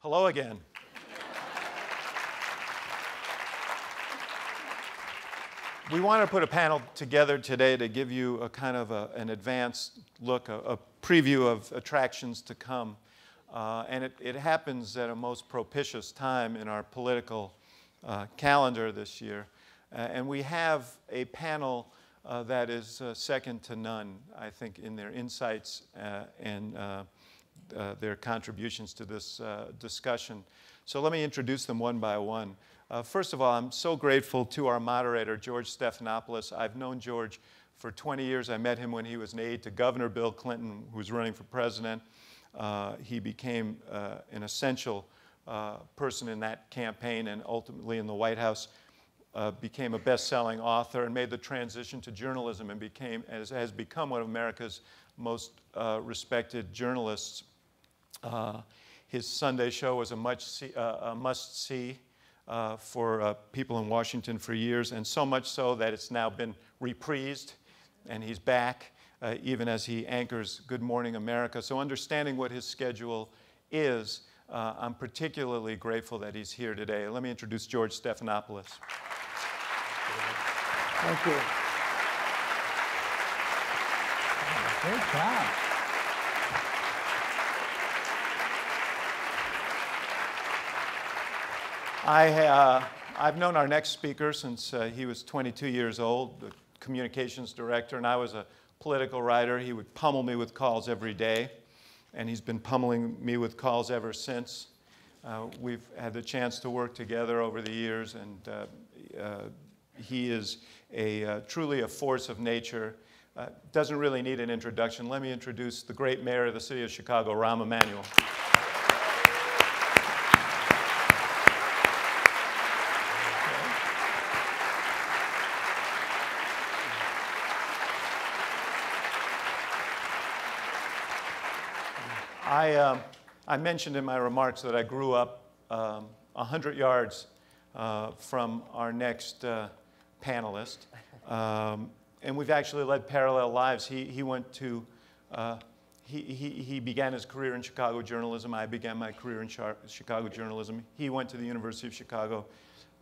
Hello again. We want to put a panel together today to give you a kind of an advanced look, a preview of attractions to come. And it happens at a most propitious time in our political calendar this year. And we have a panel that is second to none, I think, in their insights and their contributions to this discussion. So let me introduce them one by one. First of all, I'm so grateful to our moderator, George Stephanopoulos. I've known George for 20 years. I met him when he was an aide to Governor Bill Clinton, who was running for president. He became an essential person in that campaign and ultimately in the White House. Became a best-selling author and made the transition to journalism and has become one of America's most respected journalists. His Sunday show was a must-see for people in Washington for years, and so much so that it's now been reprised, and he's back even as he anchors Good Morning America. So understanding what his schedule is, I'm particularly grateful that he's here today. Let me introduce George Stephanopoulos. Thank you. Great job. I've known our next speaker since he was 22 years old, the communications director, and I was a political writer. He would pummel me with calls every day, and he's been pummeling me with calls ever since. We've had the chance to work together over the years, and he is truly a force of nature. Doesn't really need an introduction. Let me introduce the great mayor of the city of Chicago, Rahm Emanuel. I mentioned in my remarks that I grew up 100 yards from our next panelist. And we've actually led parallel lives. He began his career in Chicago journalism. I began my career in Chicago journalism. He went to the University of Chicago.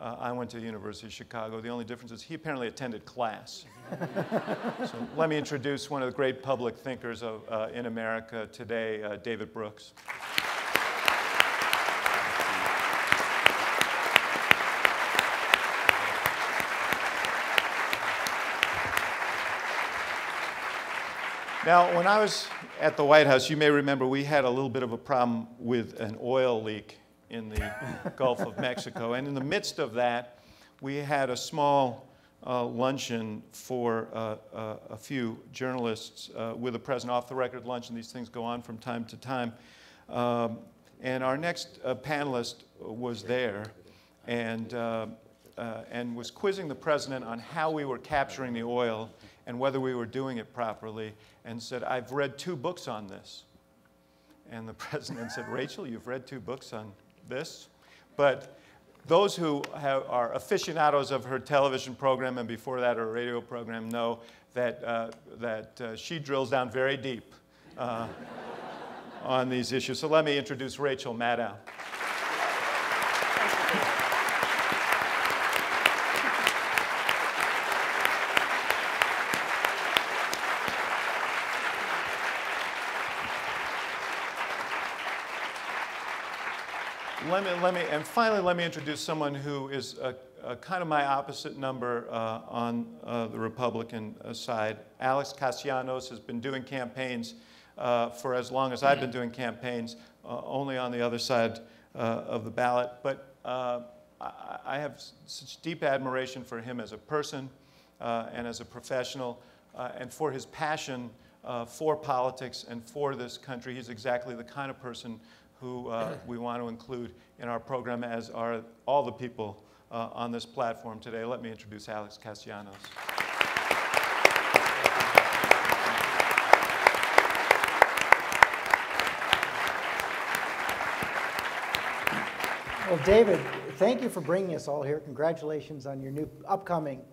I went to the University of Chicago. The only difference is he apparently attended class. So let me introduce one of the great public thinkers in America today, David Brooks. Now, when I was at the White House, you may remember we had a little bit of a problem with an oil leak in the Gulf of Mexico. And in the midst of that, we had a small luncheon for a few journalists with the president, off-the-record luncheon. These things go on from time to time. And our next panelist was there and was quizzing the president on how we were capturing the oil and whether we were doing it properly, and said, "I've read 2 books on this." And the president said, "Rachel, you've read 2 books on this?" But those who are aficionados of her television program and before that her radio program know that she drills down very deep on these issues. So let me introduce Rachel Maddow. Finally, let me introduce someone who is kind of my opposite number on the Republican side. Alex Castellanos has been doing campaigns for as long as I've been doing campaigns, only on the other side of the ballot. But I have such deep admiration for him as a person and as a professional, and for his passion for politics and for this country. He's exactly the kind of person who we want to include in our program, as are all the people on this platform today. Let me introduce Alex Castellanos. Well, David, thank you for bringing us all here. Congratulations on your new upcoming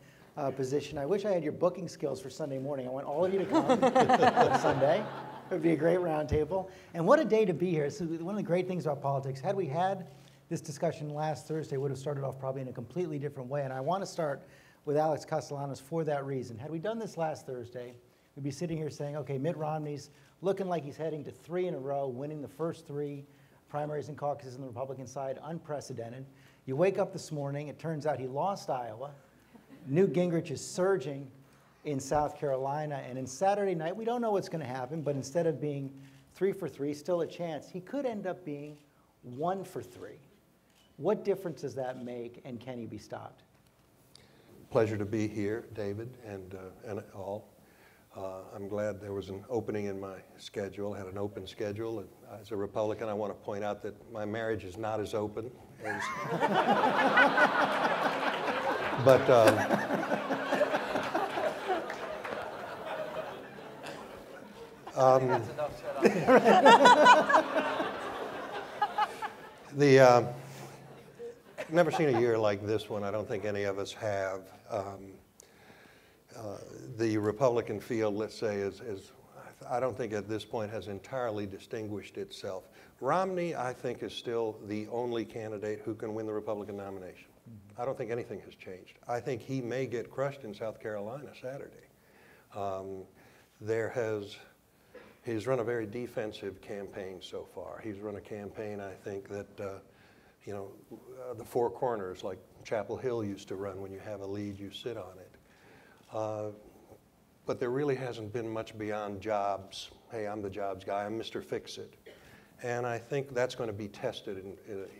position. I wish I had your booking skills for Sunday morning. I want all of you to come on Sunday. It would be a great roundtable. And what a day to be here. So one of the great things about politics, had we had this discussion last Thursday, would have started off probably in a completely different way. And I want to start with Alex Castellanos for that reason. Had we done this last Thursday, we'd be sitting here saying, okay, Mitt Romney's looking like he's heading to 3 in a row, winning the first 3 primaries and caucuses on the Republican side, unprecedented. You wake up this morning, it turns out he lost Iowa. Newt Gingrich is surging in South Carolina, and in Saturday night, we don't know what's going to happen, but instead of being 3 for 3, still a chance, he could end up being 1 for 3. What difference does that make, and can he be stopped? Pleasure to be here, David, and all. I'm glad there was an opening in my schedule, had an open schedule. And as a Republican, I want to point out that my marriage is not as open as... but... I've never seen a year like this one. I don't think any of us have. The Republican field, let's say, I don't think at this point has entirely distinguished itself. Romney, I think, is still the only candidate who can win the Republican nomination. I don't think anything has changed. I think he may get crushed in South Carolina Saturday. He's run a very defensive campaign so far. He's run a campaign, I think, that, the 4 corners like Chapel Hill used to run. When you have a lead, you sit on it. But there really hasn't been much beyond jobs. Hey, I'm the jobs guy. I'm Mr. Fix-It. And I think that's going to be tested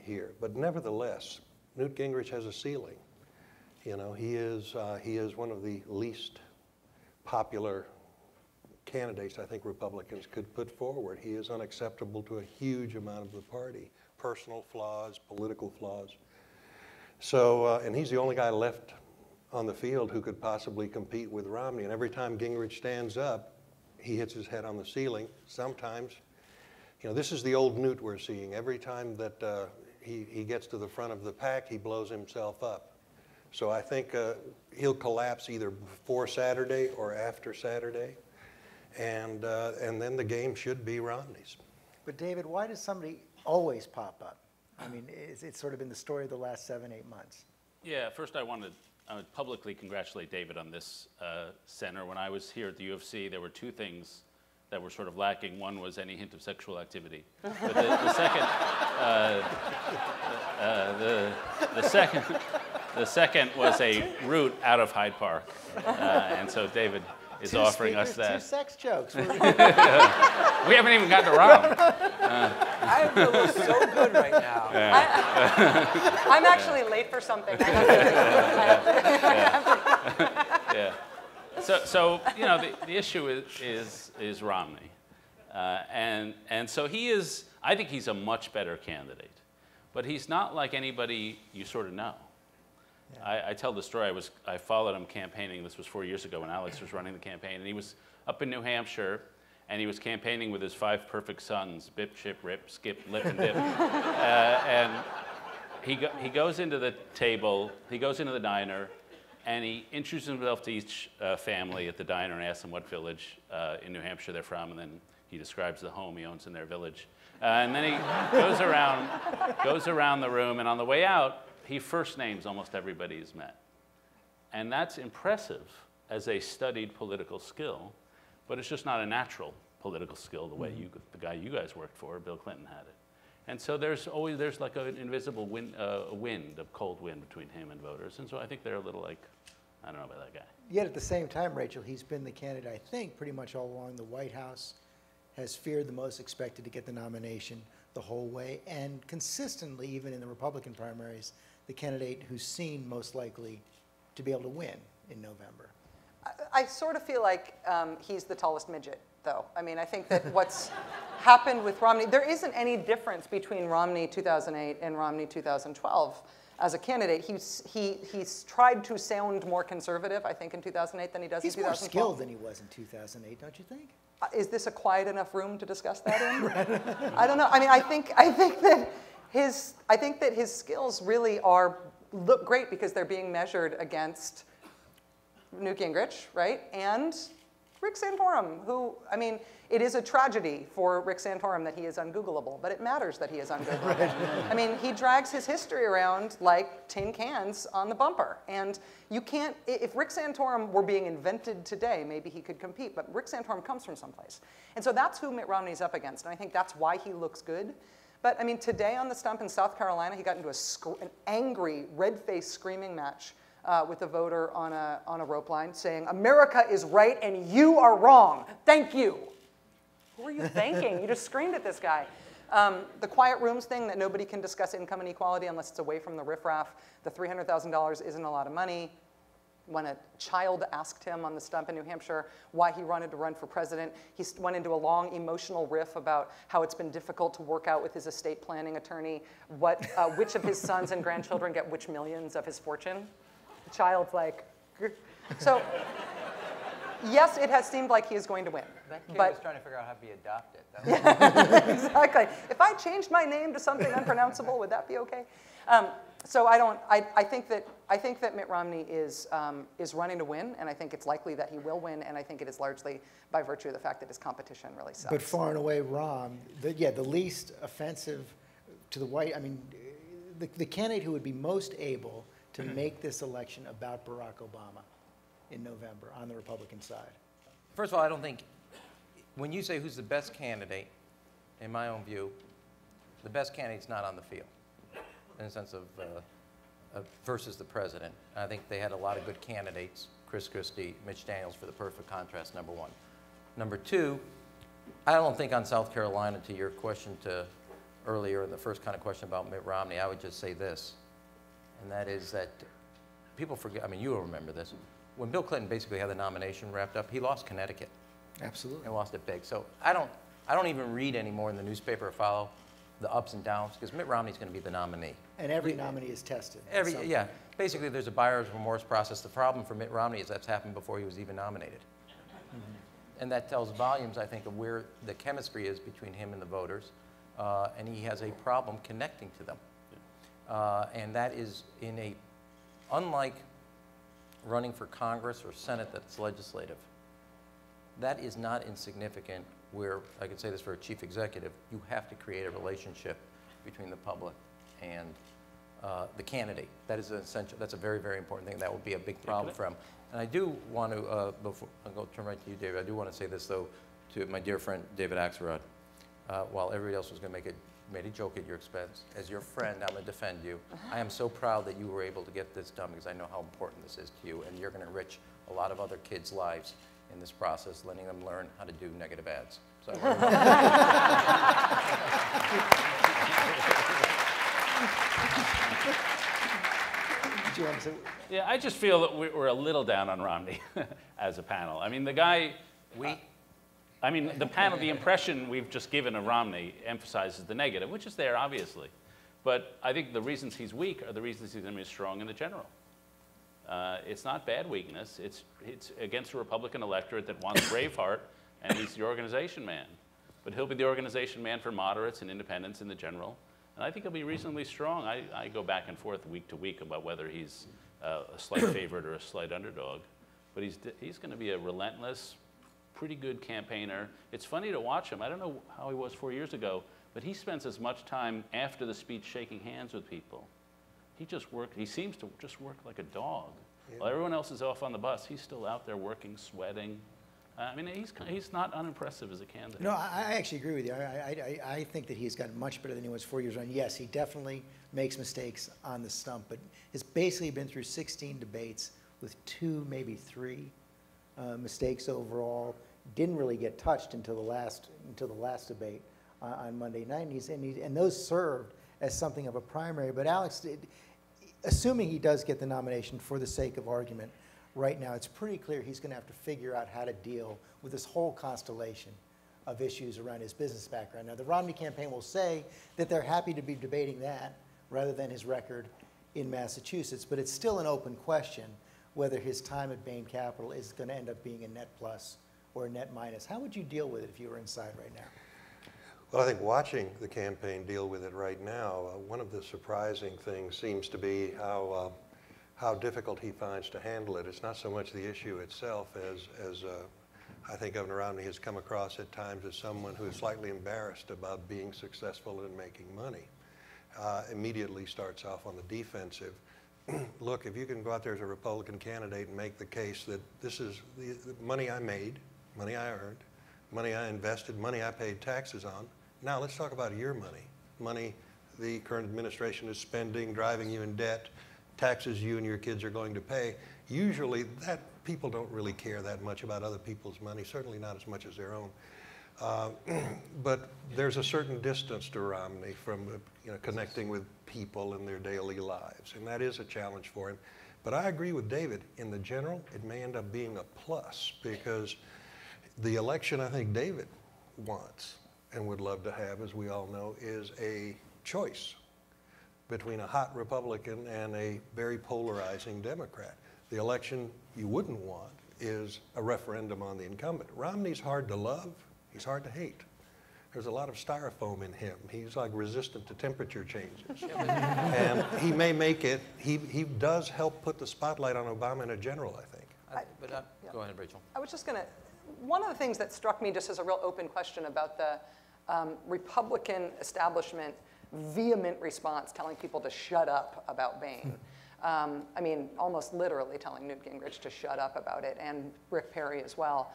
here. But nevertheless, Newt Gingrich has a ceiling. He is one of the least popular candidates I think Republicans could put forward. He is unacceptable to a huge amount of the party. Personal flaws, political flaws. So, and he's the only guy left on the field who could possibly compete with Romney. And every time Gingrich stands up, he hits his head on the ceiling. Sometimes, this is the old Newt we're seeing. Every time that he gets to the front of the pack, he blows himself up. So I think he'll collapse either before Saturday or after Saturday. And then the game should be Romney's. But David, why does somebody always pop up? I mean, it's sort of been the story of the last 7, 8 months. Yeah, first I would publicly congratulate David on this center. When I was here at the U of C, there were 2 things that were sort of lacking. One was any hint of sexual activity. But the second was a route out of Hyde Park. And so David is offering us that. 2 sex jokes. We haven't even gotten to Rob. I feel so good right now. Yeah. I'm actually late for something. Yeah. So the issue is Romney, and so he is. I think he's a much better candidate, but he's not like anybody you sort of know. Yeah. I tell the story. I followed him campaigning. This was 4 years ago when Alex was running the campaign, and he was up in New Hampshire, and he was campaigning with his 5 perfect sons: Bip, Chip, Rip, Skip, Lip, and Dip. And he goes into the table. He goes into the diner, and he introduces himself to each family at the diner and asks them what village in New Hampshire they're from, and then he describes the home he owns in their village. And then he goes around the room, and on the way out, he first names almost everybody he's met. And that's impressive as a studied political skill, but it's just not a natural political skill the way the guy you guys worked for, Bill Clinton, had it. And so there's like an invisible wind, a cold wind between him and voters. And so I think they're a little like, I don't know about that guy. Yet at the same time, Rachel, he's been the candidate, I think, pretty much all along. The White House has feared the most, expected to get the nomination the whole way, and consistently, even in the Republican primaries, the candidate who's seen most likely to be able to win in November. I sort of feel like he's the tallest midget, though. I mean, I think that what's happened with Romney, there isn't any difference between Romney 2008 and Romney 2012 as a candidate. He's tried to sound more conservative, I think, in 2008 than he does in 2012. He's more skilled than he was in 2008, don't you think? Is this a quiet enough room to discuss that in? I don't know. I mean, I think that his skills really look great because they're being measured against Newt Gingrich, right? And Rick Santorum, who, I mean, it is a tragedy for Rick Santorum that he is ungoogleable, but it matters that he is ungoogleable. I mean, he drags his history around like tin cans on the bumper. And you can't, if Rick Santorum were being invented today, maybe he could compete, but Rick Santorum comes from someplace. And so that's who Mitt Romney's up against, and I think that's why he looks good. But I mean, today on the stump in South Carolina, he got into an angry, red-faced screaming match with a voter on a rope line saying, "America is right and you are wrong. Thank you." Who are you thanking? You just screamed at this guy. The quiet rooms thing, that nobody can discuss income inequality unless it's away from the riffraff. The $300,000 isn't a lot of money. When a child asked him on the stump in New Hampshire why he wanted to run for president, he went into a long emotional riff about how it's been difficult to work out with his estate planning attorney which of his sons and grandchildren get which millions of his fortune. The child's like, so yes, it has seemed like he is going to win. That kid but was trying to figure out how to be adopted. That was exactly. If I changed my name to something unpronounceable, would that be okay? So I think that Mitt Romney is running to win, and I think it's likely that he will win, and I think it is largely by virtue of the fact that his competition really sucks. But far and away, the least offensive to the white, I mean, the candidate who would be most able to make this election about Barack Obama in November on the Republican side. First of all, I don't think, when you say who's the best candidate, in my own view, the best candidate's not on the field, in the sense of versus the president. I think they had a lot of good candidates, Chris Christie, Mitch Daniels, for the perfect contrast, number one. Number two, I don't think on South Carolina, to your question to earlier, the first kind of question about Mitt Romney, I would just say this, and that is that people forget, I mean, you will remember this, when Bill Clinton basically had the nomination wrapped up, he lost Connecticut. Absolutely. And lost it big. So I don't even read anymore in the newspaper or follow the ups and downs, because Mitt Romney's going to be the nominee. And every nominee is tested. Yeah. Basically, there's a buyer's remorse process. The problem for Mitt Romney is that's happened before he was even nominated. Mm-hmm. And that tells volumes, I think, of where the chemistry is between him and the voters. And he has a problem connecting to them. And that is unlike running for Congress or Senate that's legislative, that is not insignificant where, I could say this for a chief executive, you have to create a relationship between the public and the candidate. That is essential. That's a very, very important thing. That would be a big problem for him. And I do want to, before I'll go turn right to you, David, I do want to say this, though, to my dear friend, David Axelrod. While everybody else was going to made a joke at your expense, as your friend, I'm going to defend you. I am so proud that you were able to get this done, because I know how important this is to you, and you're going to enrich a lot of other kids' lives in this process, letting them learn how to do negative ads. So yeah, I just feel that we're a little down on Romney as a panel. I mean, the guy, I mean, the panel, the impression we've just given of Romney emphasizes the negative, which is there, obviously. But I think the reasons he's weak are the reasons he's going to be strong in the general. It's not bad weakness. It's against a Republican electorate that wants Braveheart, and he's the organization man. But he'll be the organization man for moderates and independents in the general. And I think he'll be reasonably strong. I go back and forth week to week about whether he's a slight favorite or a slight underdog. But he's going to be a relentless, pretty good campaigner. It's funny to watch him. I don't know how he was 4 years ago, but he spends as much time after the speech shaking hands with people. He seems to just work like a dog. Yeah. While everyone else is off on the bus, he's still out there working, sweating. I mean, he's not unimpressive as a candidate. No, I actually agree with you. I think that he's gotten much better than he was 4 years ago. And yes, he definitely makes mistakes on the stump, but has basically been through 16 debates with 2, maybe 3 mistakes overall. Didn't really get touched until the last debate on Monday night, and those served as something of a primary. But Alex, assuming he does get the nomination for the sake of argument, right now it's pretty clear he's going to have to figure out how to deal with this whole constellation of issues around his business background. Now, the Romney campaign will say that they're happy to be debating that rather than his record in Massachusetts, but it's still an open question whether his time at Bain Capital is going to end up being a net plus or a net minus. How would you deal with it if you were inside right now? Well, I think watching the campaign deal with it right now, one of the surprising things seems to be how difficult he finds to handle it. It's not so much the issue itself as I think Governor Romney has come across at times as someone who is slightly embarrassed about being successful in making money. Immediately starts off on the defensive. Look, if you can go out there as a Republican candidate and make the case that this is the money I made, money I earned, money I invested, money I paid taxes on. Now let's talk about your money. Money the current administration is spending, driving you in debt, taxes you and your kids are going to pay. Usually that people don't really care that much about other people's money, certainly not as much as their own. But there's a certain distance to Romney from connecting with people in their daily lives, and that is a challenge for him. But I agree with David. In the general, it may end up being a plus, because the election I think David wants and would love to have, as we all know, is a choice between a hot Republican and a very polarizing Democrat. The election you wouldn't want is a referendum on the incumbent. Romney's hard to love, he's hard to hate. There's a lot of styrofoam in him. He's like resistant to temperature changes. And he may make it, he does help put the spotlight on Obama in a general, I think. Go ahead, Rachel. I was just going to, one of the things that struck me just as a real open question about the Republican establishment vehement response telling people to shut up about Bain. I mean, almost literally telling Newt Gingrich to shut up about it, and Rick Perry as well.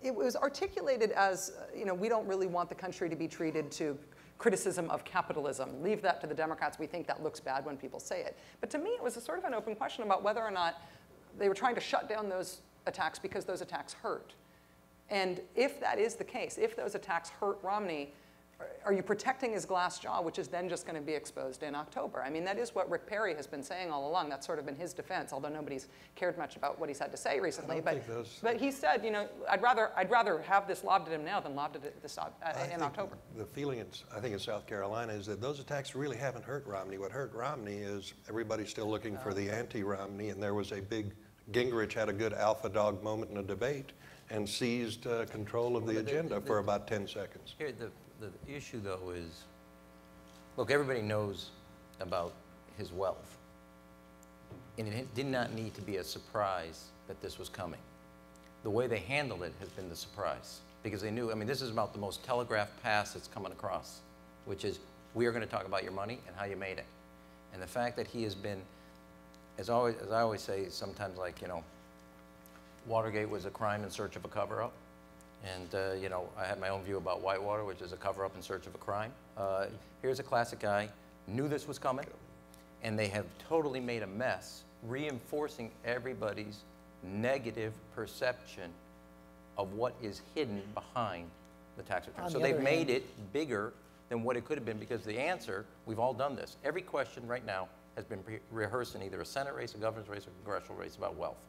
It was articulated as, we don't really want the country to be treated to criticism of capitalism. Leave that to the Democrats. We think that looks bad when people say it. But to me, it was a sort of an open question about whether or not they were trying to shut down those attacks because those attacks hurt. And if that is the case, if those attacks hurt Romney, are you protecting his glass jaw, which is then just going to be exposed in October? I mean, that is what Rick Perry has been saying all along. That's sort of been his defense, although nobody's cared much about what he's had to say recently. But he said, I'd rather have this lobbed at him now than lobbed at this in October. The feeling, I think, in South Carolina is that those attacks really haven't hurt Romney. What hurt Romney is everybody's still looking for the anti-Romney, and there was a big, Gingrich had a good alpha dog moment in a debate and seized control of the agenda for about 10 seconds. Here, the issue, though, is, look, everybody knows about his wealth. And it did not need to be a surprise that this was coming. The way they handled it has been the surprise, because they knew, I mean, this is about the most telegraphed pass that's coming across, which is, we are going to talk about your money and how you made it. And the fact that he has been, as I always say, sometimes like, Watergate was a crime in search of a cover-up. And, I had my own view about Whitewater, which is a cover-up in search of a crime. Here's a classic guy, knew this was coming, and they have totally made a mess, reinforcing everybody's negative perception of what is hidden behind the tax return. So they've made it bigger than what it could have been, because the answer, we've all done this. Every question right now has been rehearsed in either a Senate race, a governor's race, or a congressional race about wealth.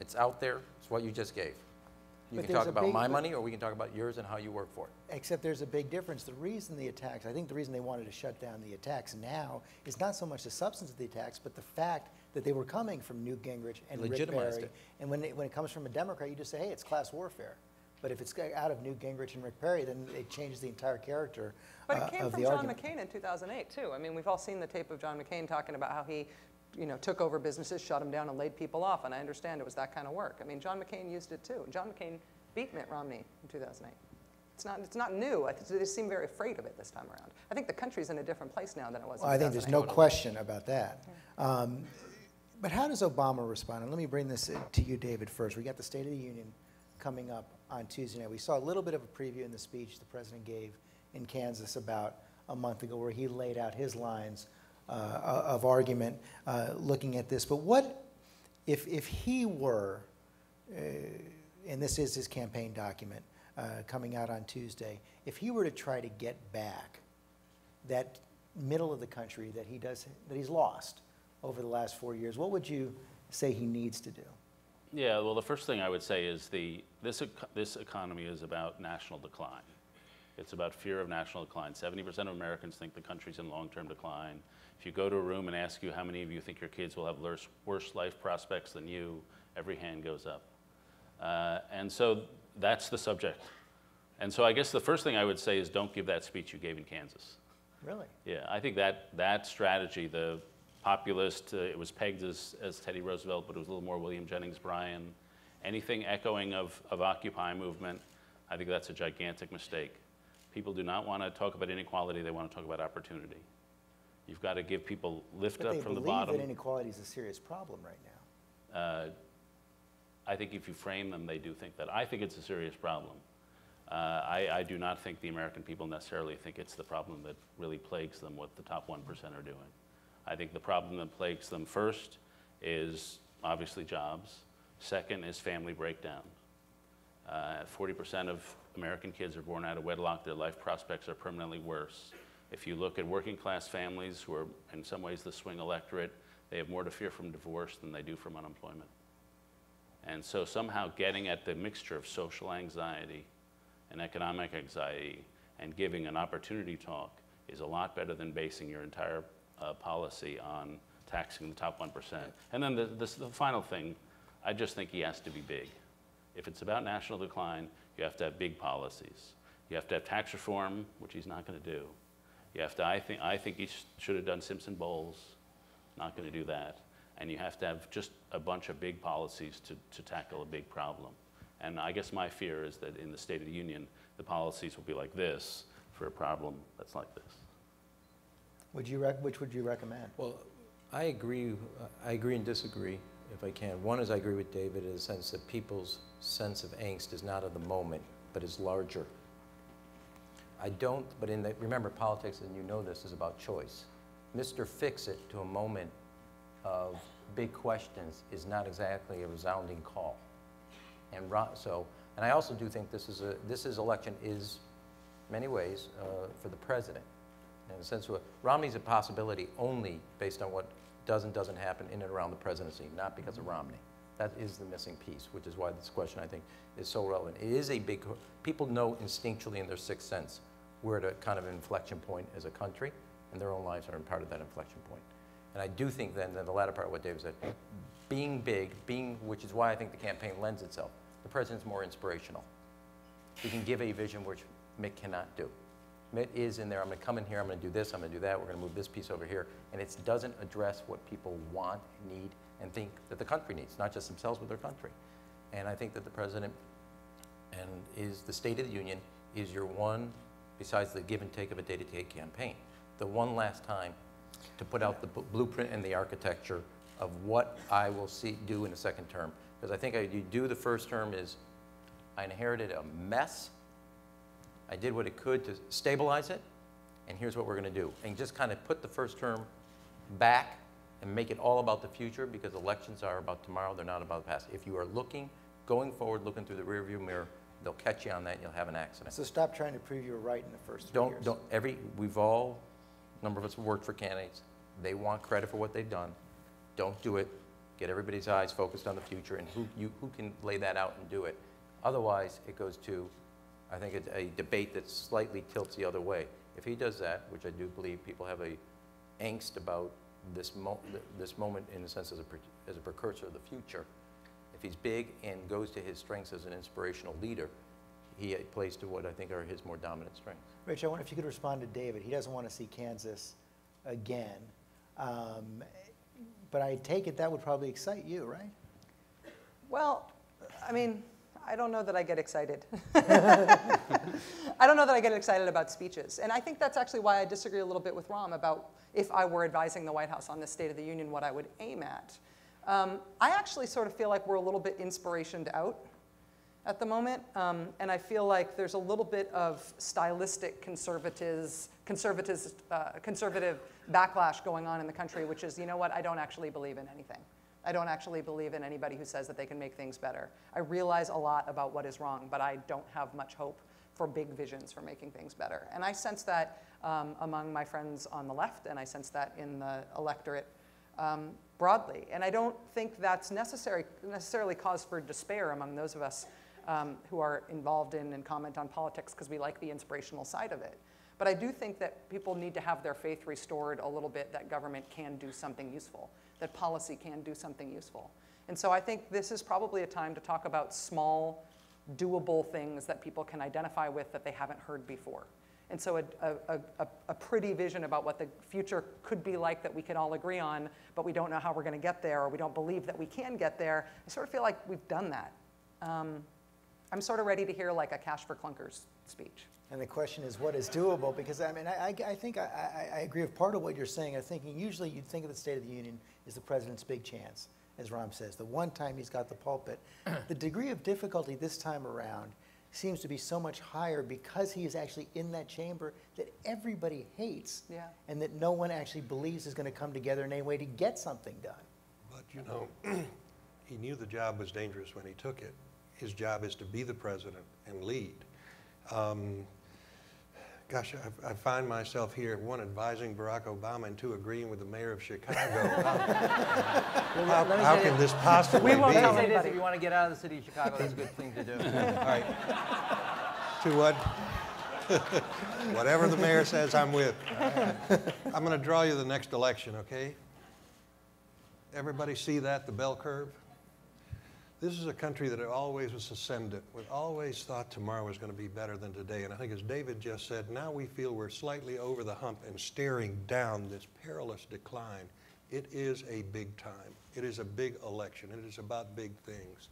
It's out there. It's what you just gave. You can talk about my money, or we can talk about yours and how you work for it. Except there's a big difference. The reason the attacks, I think the reason they wanted to shut down the attacks now is not so much the substance of the attacks, but the fact that they were coming from Newt Gingrich and Rick Perry. And when it comes from a Democrat, you just say, hey, it's class warfare. But if it's out of Newt Gingrich and Rick Perry, then it changes the entire character of the argument. But it came from John McCain in 2008, too. I mean, we've all seen the tape of John McCain talking about how he took over businesses, shut them down, and laid people off. And I understand it was that kind of work. I mean, John McCain used it, too. John McCain beat Mitt Romney in 2008. It's not new. They just seem very afraid of it this time around. I think the country's in a different place now than it was in 2008. I think there's no question about that. But how does Obama respond? And let me bring this to you, David, first. We got the State of the Union coming up on Tuesday night. We saw a little bit of a preview in the speech the president gave in Kansas about a month ago, where he laid out his lines of argument looking at this. But what if he were, and this is his campaign document coming out on Tuesday, if he were to try to get back that middle of the country that he's lost over the last 4 years, what would you say he needs to do? Yeah, well, the first thing I would say is this economy is about national decline. It's about fear of national decline. 70% of Americans think the country's in long-term decline. If you go to a room and ask you how many of you think your kids will have worse life prospects than you, every hand goes up. And so that's the subject. And so I guess the first thing I would say is don't give that speech you gave in Kansas. Really? Yeah, I think that strategy, the populist, it was pegged as Teddy Roosevelt, but it was a little more William Jennings Bryan. Anything echoing of Occupy movement, I think that's a gigantic mistake. People do not want to talk about inequality, they want to talk about opportunity. You've got to give people lift up from the bottom. But they believe that inequality is a serious problem right now. I think if you frame them, they do think that. I think it's a serious problem. I do not think the American people necessarily think it's the problem that really plagues them, what the top 1% are doing. I think the problem that plagues them first is obviously jobs. Second is family breakdown. 40% of American kids are born out of wedlock. Their life prospects are permanently worse. If you look at working class families, who are in some ways the swing electorate, they have more to fear from divorce than they do from unemployment. And so somehow getting at the mixture of social anxiety and economic anxiety and giving an opportunity talk is a lot better than basing your entire policy on taxing the top 1%. And then the final thing, I just think he has to be big. If it's about national decline, you have to have big policies. You have to have tax reform, which he's not going to do. You have to, I think he should have done Simpson Bowles, not going to do that. And you have to have just a bunch of big policies to tackle a big problem. And I guess my fear is that in the State of the Union, the policies will be like this for a problem that's like this. Which would you recommend? Well, I agree and disagree if I can. One is I agree with David in the sense that people's sense of angst is not of the moment, but is larger. I don't, but remember politics, and you know this, is about choice. Mr. Fix-It to a moment of big questions is not exactly a resounding call. And I also do think this election is, in many ways, for the president. In the sense of Romney's a possibility only based on what does and doesn't happen in and around the presidency, not because of Romney. That is the missing piece, which is why this question, I think, is so relevant. It is a big, people know instinctually in their sixth sense we're at a kind of inflection point as a country, and their own lives are part of that inflection point. And I do think then the latter part of what David said, being big, which is why I think the campaign lends itself. The president's more inspirational. He can give a vision which Mitt cannot do. Mitt is in there, I'm going to come in here, I'm going to do this, I'm going to do that, we're going to move this piece over here, and it doesn't address what people want, need, and think that the country needs, not just themselves, but their country. And I think that the president is the State of the Union is your one, besides the give and take of a day-to-day campaign, the one last time to put out the blueprint and the architecture of what I will do in a second term. Because I think you do the first term is, I inherited a mess. I did what it could to stabilize it, and here's what we're going to do. And just kind of put the first term back and make it all about the future, because elections are about tomorrow, they're not about the past. If you are going forward, looking through the rearview mirror, they'll catch you on that and you'll have an accident. So stop trying to prove you were right in the first 3 years. We've all, a number of us have worked for candidates. They want credit for what they've done. Don't do it. Get everybody's eyes focused on the future and who can lay that out and do it. Otherwise, it goes to, I think, a debate that slightly tilts the other way. If he does that, which I do believe people have a angst about this moment in a sense as a precursor of the future, if he's big and goes to his strengths as an inspirational leader, he plays to what I think are his more dominant strengths. Rich, I wonder if you could respond to David. He doesn't want to see Kansas again. But I take it that would probably excite you, right? Well, I mean, I don't know that I get excited. I don't know that I get excited about speeches. And I think that's actually why I disagree a little bit with Rom about if I were advising the White House on the State of the Union, what I would aim at. I actually sort of feel like we're a little bit inspirationed out at the moment. And I feel like there's a little bit of stylistic conservative backlash going on in the country, which is, you know what, I don't actually believe in anything. I don't actually believe in anybody who says that they can make things better. I realize a lot about what is wrong, but I don't have much hope for big visions for making things better. And I sense that among my friends on the left, and I sense that in the electorate broadly. And I don't think that's necessarily cause for despair among those of us who are involved in and comment on politics because we like the inspirational side of it. But I do think that people need to have their faith restored a little bit that government can do something useful, that policy can do something useful. And so I think this is probably a time to talk about small, doable things that people can identify with that they haven't heard before. And so a pretty vision about what the future could be like that we can all agree on, but we don't know how we're going to get there, or we don't believe that we can get there, I sort of feel like we've done that I'm sort of ready to hear like a cash for clunkers speech. And the question is, what is doable? Because I mean, I think I agree with part of what you're saying. I'm thinking usually you'd think of the State of the Union as the president's big chance, as Rahm says, the one time he's got the pulpit. The degree of difficulty this time around seems to be so much higher because he is actually in that chamber that everybody hates, and that no one actually believes is going to come together in any way to get something done. But you know, he knew the job was dangerous when he took it. His job is to be the president and lead. Gosh, I find myself here, one advising Barack Obama and two agreeing with the mayor of Chicago. How can this possibly be? We won't tell anybody. If you want to get out of the city of Chicago, that's a good thing to do. All right. To what? Whatever the mayor says, I'm with. I'm going to draw you the next election, okay? Everybody see that, the bell curve? This is a country that always was ascendant. We always thought tomorrow was going to be better than today. And I think as David just said, now we feel we're slightly over the hump and staring down this perilous decline. It is a big time. It is a big election. It is about big things.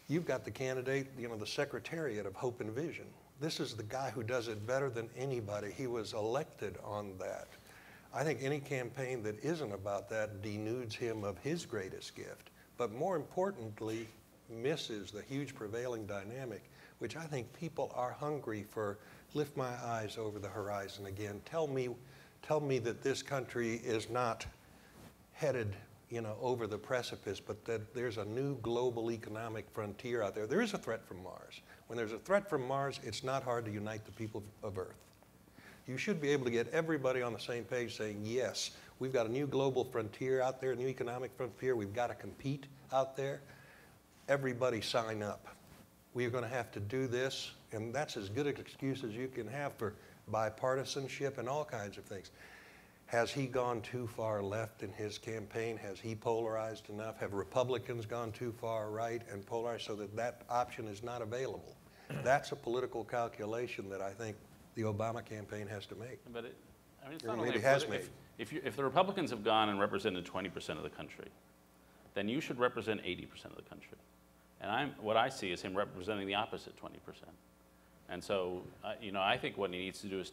You've got the candidate, you know, the Secretariat of Hope and Vision. This is the guy who does it better than anybody. He was elected on that. I think any campaign that isn't about that denudes him of his greatest gift. But more importantly, misses the huge prevailing dynamic, which I think people are hungry for. Lift my eyes over the horizon again. Tell me that this country is not headed, you know, over the precipice, but that there's a new global economic frontier out there. There is a threat from Mars. When there's a threat from Mars, it's not hard to unite the people of Earth. You should be able to get everybody on the same page saying, yes, we've got a new global frontier out there, a new economic frontier. We've got to compete out there. Everybody sign up. We're going to have to do this, and that's as good an excuse as you can have for bipartisanship and all kinds of things. Has he gone too far left in his campaign? Has he polarized enough? Have Republicans gone too far right and polarized so that that option is not available? That's a political calculation that I think the Obama campaign has to make. But I mean, it's Or not maybe only has made. if the Republicans have gone and represented 20% of the country, then you should represent 80% of the country. And what I see is him representing the opposite 20%. And so, you know, I think what he needs to do is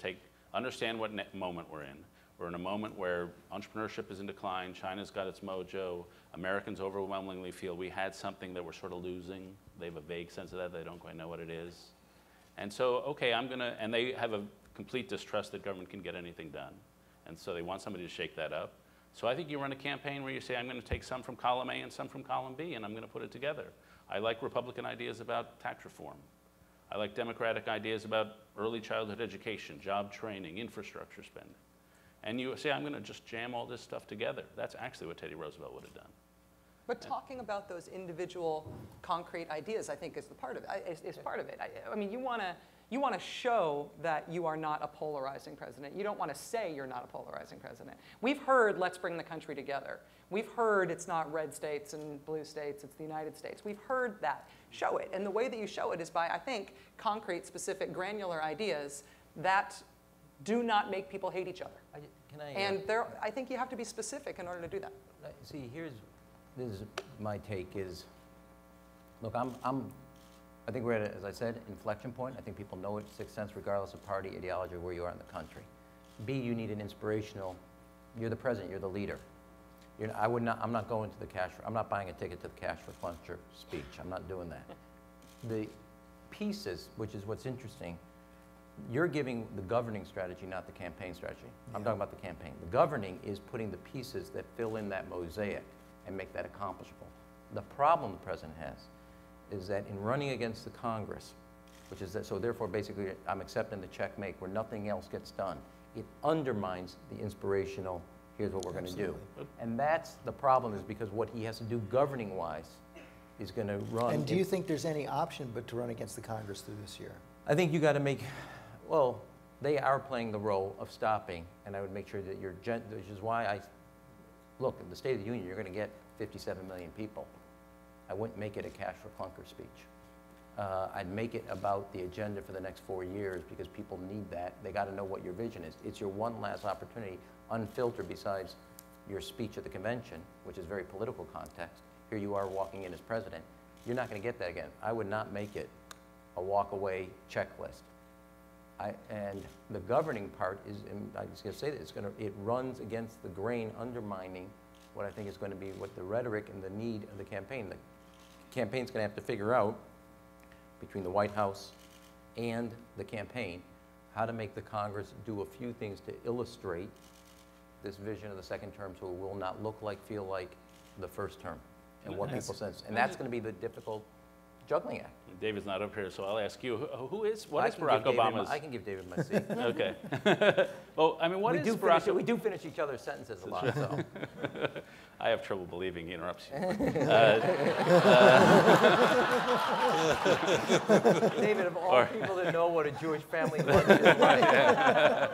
understand what moment we're in. We're in a moment where entrepreneurship is in decline, China's got its mojo, Americans overwhelmingly feel we had something that we're sort of losing. They have a vague sense of that, they don't quite know what it is. And so, okay, and they have a complete distrust that government can get anything done. And so they want somebody to shake that up. So I think you run a campaign where you say, I'm going to take some from column A and some from column B, and I'm going to put it together. I like Republican ideas about tax reform. I like Democratic ideas about early childhood education, job training, infrastructure spending. And you say, I'm going to just jam all this stuff together. That's actually what Teddy Roosevelt would have done. But talking about those individual concrete ideas, I think, is part of it. I mean, you want to show that you are not a polarizing president. You don't want to say you're not a polarizing president. We've heard, let's bring the country together. We've heard it's not red states and blue states, it's the United States. We've heard that. Show it. And the way that you show it is by, I think, concrete, specific, granular ideas that do not make people hate each other. I think you have to be specific in order to do that. See, this is my take is, look, I think we're at, as I said, inflection point. I think people know it, sixth sense, regardless of party, ideology, or where you are in the country. B, you need an inspirational, you're the president, you're the leader. I'm not going to the I'm not buying a ticket to the cash for clunker speech. I'm not doing that. The pieces, which is what's interesting, you're giving the governing strategy, not the campaign strategy. I'm talking about the campaign. The governing is putting the pieces that fill in that mosaic and make that accomplishable. The problem the president has is that in running against the Congress, which is that, so therefore basically I'm accepting the checkmate where nothing else gets done, it undermines the inspirational, here's what we're going to do. And that's the problem, is because what he has to do governing-wise is going to run. And do you think there's any option but to run against the Congress through this year? I think you got to make, well, they are playing the role of stopping, and I would make sure that you're, which is why look, in the State of the Union, you're going to get 57 million people. I wouldn't make it a cash for clunker speech. I'd make it about the agenda for the next 4 years, because people need that. They got to know what your vision is. It's your one last opportunity, unfiltered, besides your speech at the convention, which is very political context. Here you are walking in as president. You're not going to get that again. I would not make it a walk-away checklist. And the governing part is, and I was going to say this, it runs against the grain, undermining what I think is going to be what the rhetoric and the need of the campaign. The campaign's going to have to figure out, between the White House and the campaign, how to make the Congress do a few things to illustrate this vision of the second term so it will not look like, feel like the first term, and what people sense. And that's going to be the difficult juggling act. David's not up here, so I'll ask you, what is Barack Obama's? I can give David my seat. Okay. Well, I mean, we do finish each other's sentences a lot, so. I have trouble believing he interrupts you. David, of all people that know what a Jewish family lunch is like.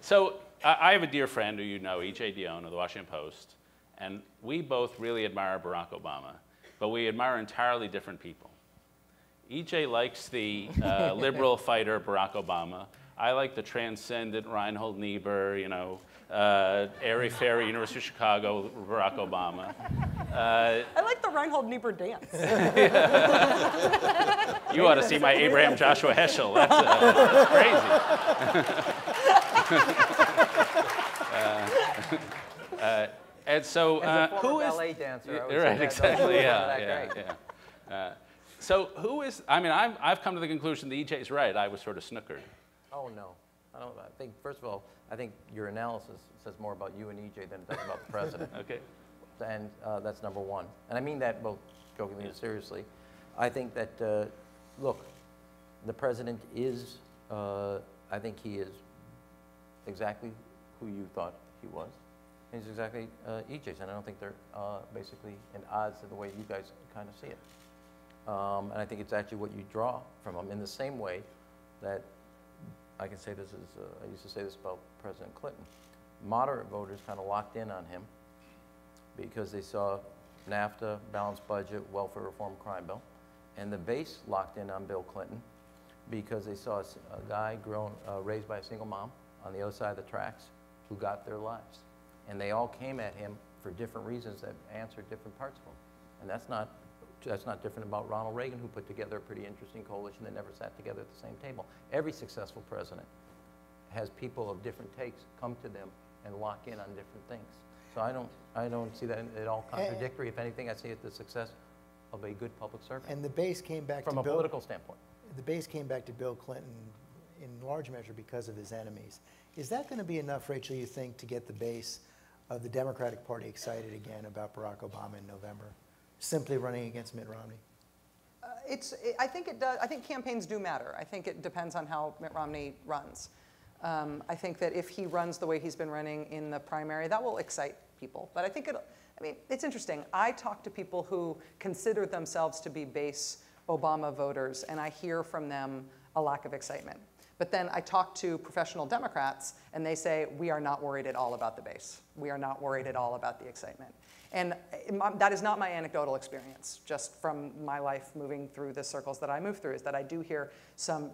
So I have a dear friend who you know, E.J. Dionne of the Washington Post, and we both really admire Barack Obama, but we admire entirely different people. E.J. likes the liberal fighter Barack Obama. I like the transcendent Reinhold Niebuhr, you know, airy-fairy University of Chicago Barack Obama. I like the Reinhold Niebuhr dance. You ought to see my Abraham Joshua Heschel. That's crazy. And so, who is ballet dancer? I would right? say Exactly. Yeah. So who is? I mean, I've come to the conclusion that E.J.'s right. I was sort of snookered. Oh no, I think first of all, I think your analysis says more about you and E.J. than it does about the president. Okay. And that's number one. And I mean that both jokingly and seriously. I think that look, the president is. I think he is exactly who you thought he was. He's exactly E.J.'s, and I don't think they're basically in odds to the way you guys kind of see it. And I think it's actually what you draw from him in the same way that I can say this is, I used to say this about President Clinton. Moderate voters kind of locked in on him because they saw NAFTA, balanced budget, welfare reform, crime bill. And the base locked in on Bill Clinton because they saw a guy raised by a single mom on the other side of the tracks who got their lives. And they all came at him for different reasons that answered different parts of him. And that's not different about Ronald Reagan, who put together a pretty interesting coalition that never sat together at the same table. Every successful president has people of different takes come to them and lock in on different things. So I don't see that at all contradictory. If anything, I see it the success of a good public servant. And the base came back from a political standpoint. The base came back to Bill Clinton in large measure because of his enemies. Is that going to be enough, Rachel, you think, to get the base of the Democratic Party excited again about Barack Obama in November? Simply running against Mitt Romney? I think it does. I think campaigns do matter. I think it depends on how Mitt Romney runs. I think that if he runs the way he's been running in the primary, that will excite people. But I think it's interesting. I talk to people who consider themselves to be base Obama voters, and I hear from them a lack of excitement. But then I talk to professional Democrats, and they say, we are not worried at all about the base. We are not worried at all about the excitement. And that is not my anecdotal experience, just from my life moving through the circles that I move through, is that I do hear some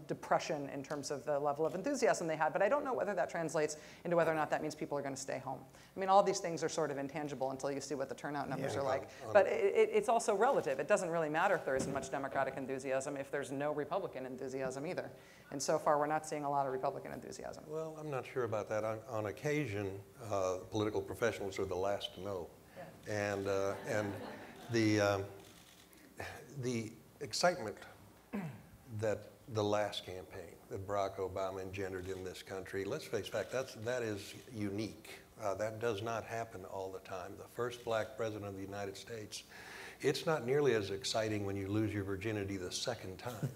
depression in terms of the level of enthusiasm they had, but I don't know whether that translates into whether or not that means people are going to stay home. I mean, all these things are sort of intangible until you see what the turnout numbers are like. But it's also relative. It doesn't really matter if there isn't much Democratic enthusiasm if there's no Republican enthusiasm either. And so far, we're not seeing a lot of Republican enthusiasm. Well, I'm not sure about that. On occasion, political professionals are the last to know. Yeah. And the excitement that the last campaign that Barack Obama engendered in this country, let's face fact, that is unique. That does not happen all the time. The first black president of the United States. It's not nearly as exciting when you lose your virginity the second time.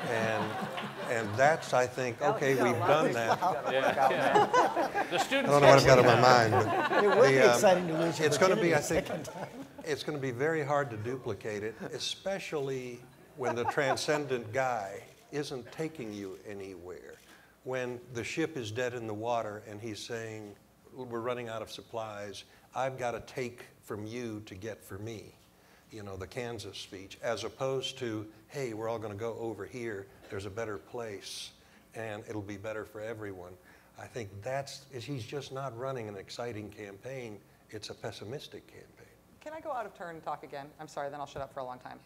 and that's, I think, okay, we've done that. The students I don't know what I've got in my mind. But it would be exciting to lose your virginity I think, it's going to be very hard to duplicate it, especially when the transcendent guy isn't taking you anywhere. When the ship is dead in the water and he's saying, we're running out of supplies, I've got to take from you to get for me. You know, the Kansas speech, as opposed to, hey, we're all going to go over here, there's a better place, and it'll be better for everyone. I think he's just not running an exciting campaign, it's a pessimistic campaign. can I go out of turn and talk again? I'm sorry, then I'll shut up for a long time.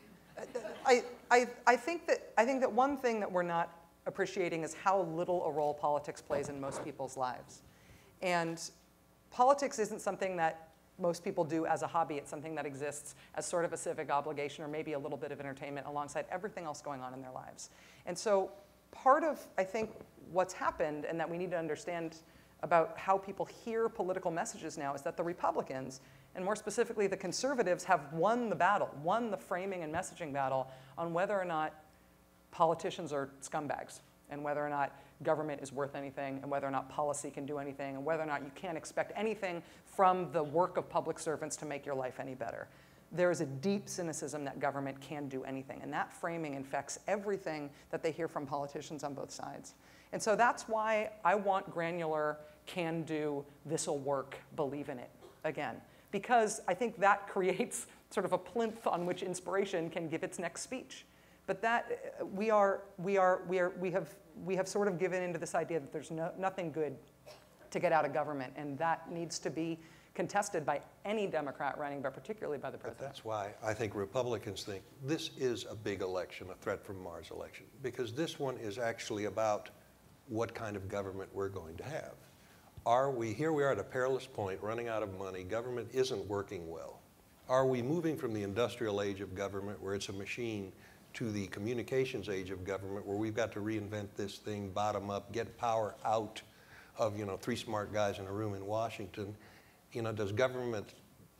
I think that one thing that we're not appreciating is how little a role politics plays in most people's lives. And politics isn't something that most people do as a hobby. It's something that exists as sort of a civic obligation or maybe a little bit of entertainment alongside everything else going on in their lives. And so part of, I think, what's happened and that we need to understand about how people hear political messages now is that the Republicans, and more specifically the conservatives, have won the battle, won the framing and messaging battle on whether or not politicians are scumbags and whether or not government is worth anything and whether or not policy can do anything and whether or not you can't expect anything from the work of public servants to make your life any better. There is a deep cynicism that government can do anything, and that framing infects everything that they hear from politicians on both sides. And so that's why I want granular, can do, this'll work, believe in it again. Because I think that creates sort of a plinth on which inspiration can give its next speech. But that we have sort of given into this idea that there's nothing good to get out of government, and that needs to be contested by any Democrat running, but particularly by the president. But that's why I think Republicans think this is a big election, a threat from Mars election, because this one is actually about what kind of government we're going to have. Here we are at a perilous point, running out of money, government isn't working well. Are we moving from the industrial age of government, where it's a machine, to the communications age of government, where we've got to reinvent this thing bottom up, get power out of, three smart guys in a room in Washington? Does government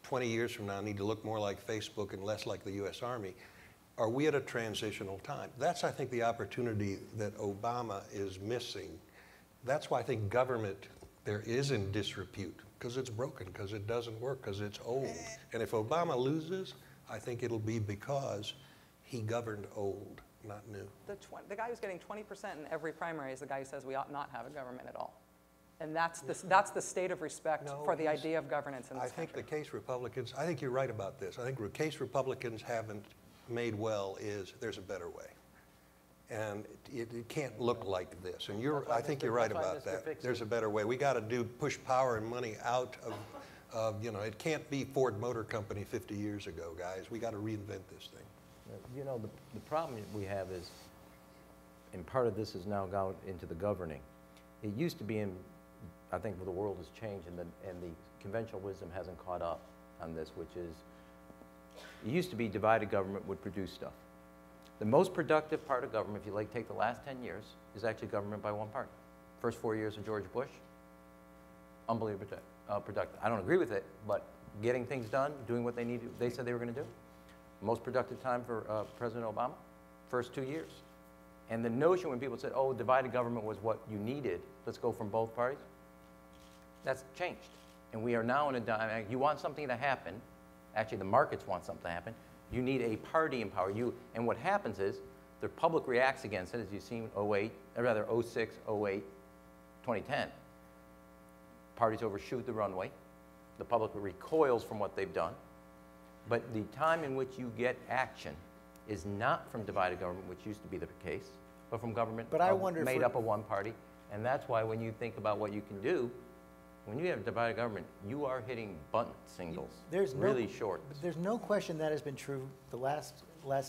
20 years from now need to look more like Facebook and less like the US Army? Are we at a transitional time? That's, I think, the opportunity that Obama is missing. That's why I think government there is in disrepute, because it's broken, because it doesn't work, because it's old. And if Obama loses, I think it'll be because he governed old, not new. The guy who's getting 20% in every primary is the guy who says we ought not have a government at all. And that's the state of respect for the idea of governance in this country. I think the case Republicans, I think you're right about this. I think the case Republicans haven't made well is there's a better way. And it can't look like this. And I think you're right about that. There's a better way. We got to push power and money out of, it can't be Ford Motor Company 50 years ago, guys. We got to reinvent this thing. The problem we have is, and part of this has now gone into the governing. It used to be I think the world has changed and the conventional wisdom hasn't caught up on this, which is, it used to be divided government would produce stuff. The most productive part of government, if you take the last 10 years, is actually government by one party. First 4 years of George Bush, unbelievably productive. I don't agree with it, but getting things done, doing what they said they were going to do. Most productive time for President Obama, first 2 years. And the notion when people said, oh, divided government was what you needed, let's go from both parties, that's changed. And we are now in a dynamic, you want something to happen, actually the markets want something to happen, you need a party in power. And what happens is, the public reacts against it, as you've seen 06, 08, 2010. Parties overshoot the runway. The public recoils from what they've done. But the time in which you get action is not from divided government, which used to be the case, but from government made up of one party. And that's why when you think about what you can do, when you have divided government, you are hitting bunt singles really short. There's no question that has been true the last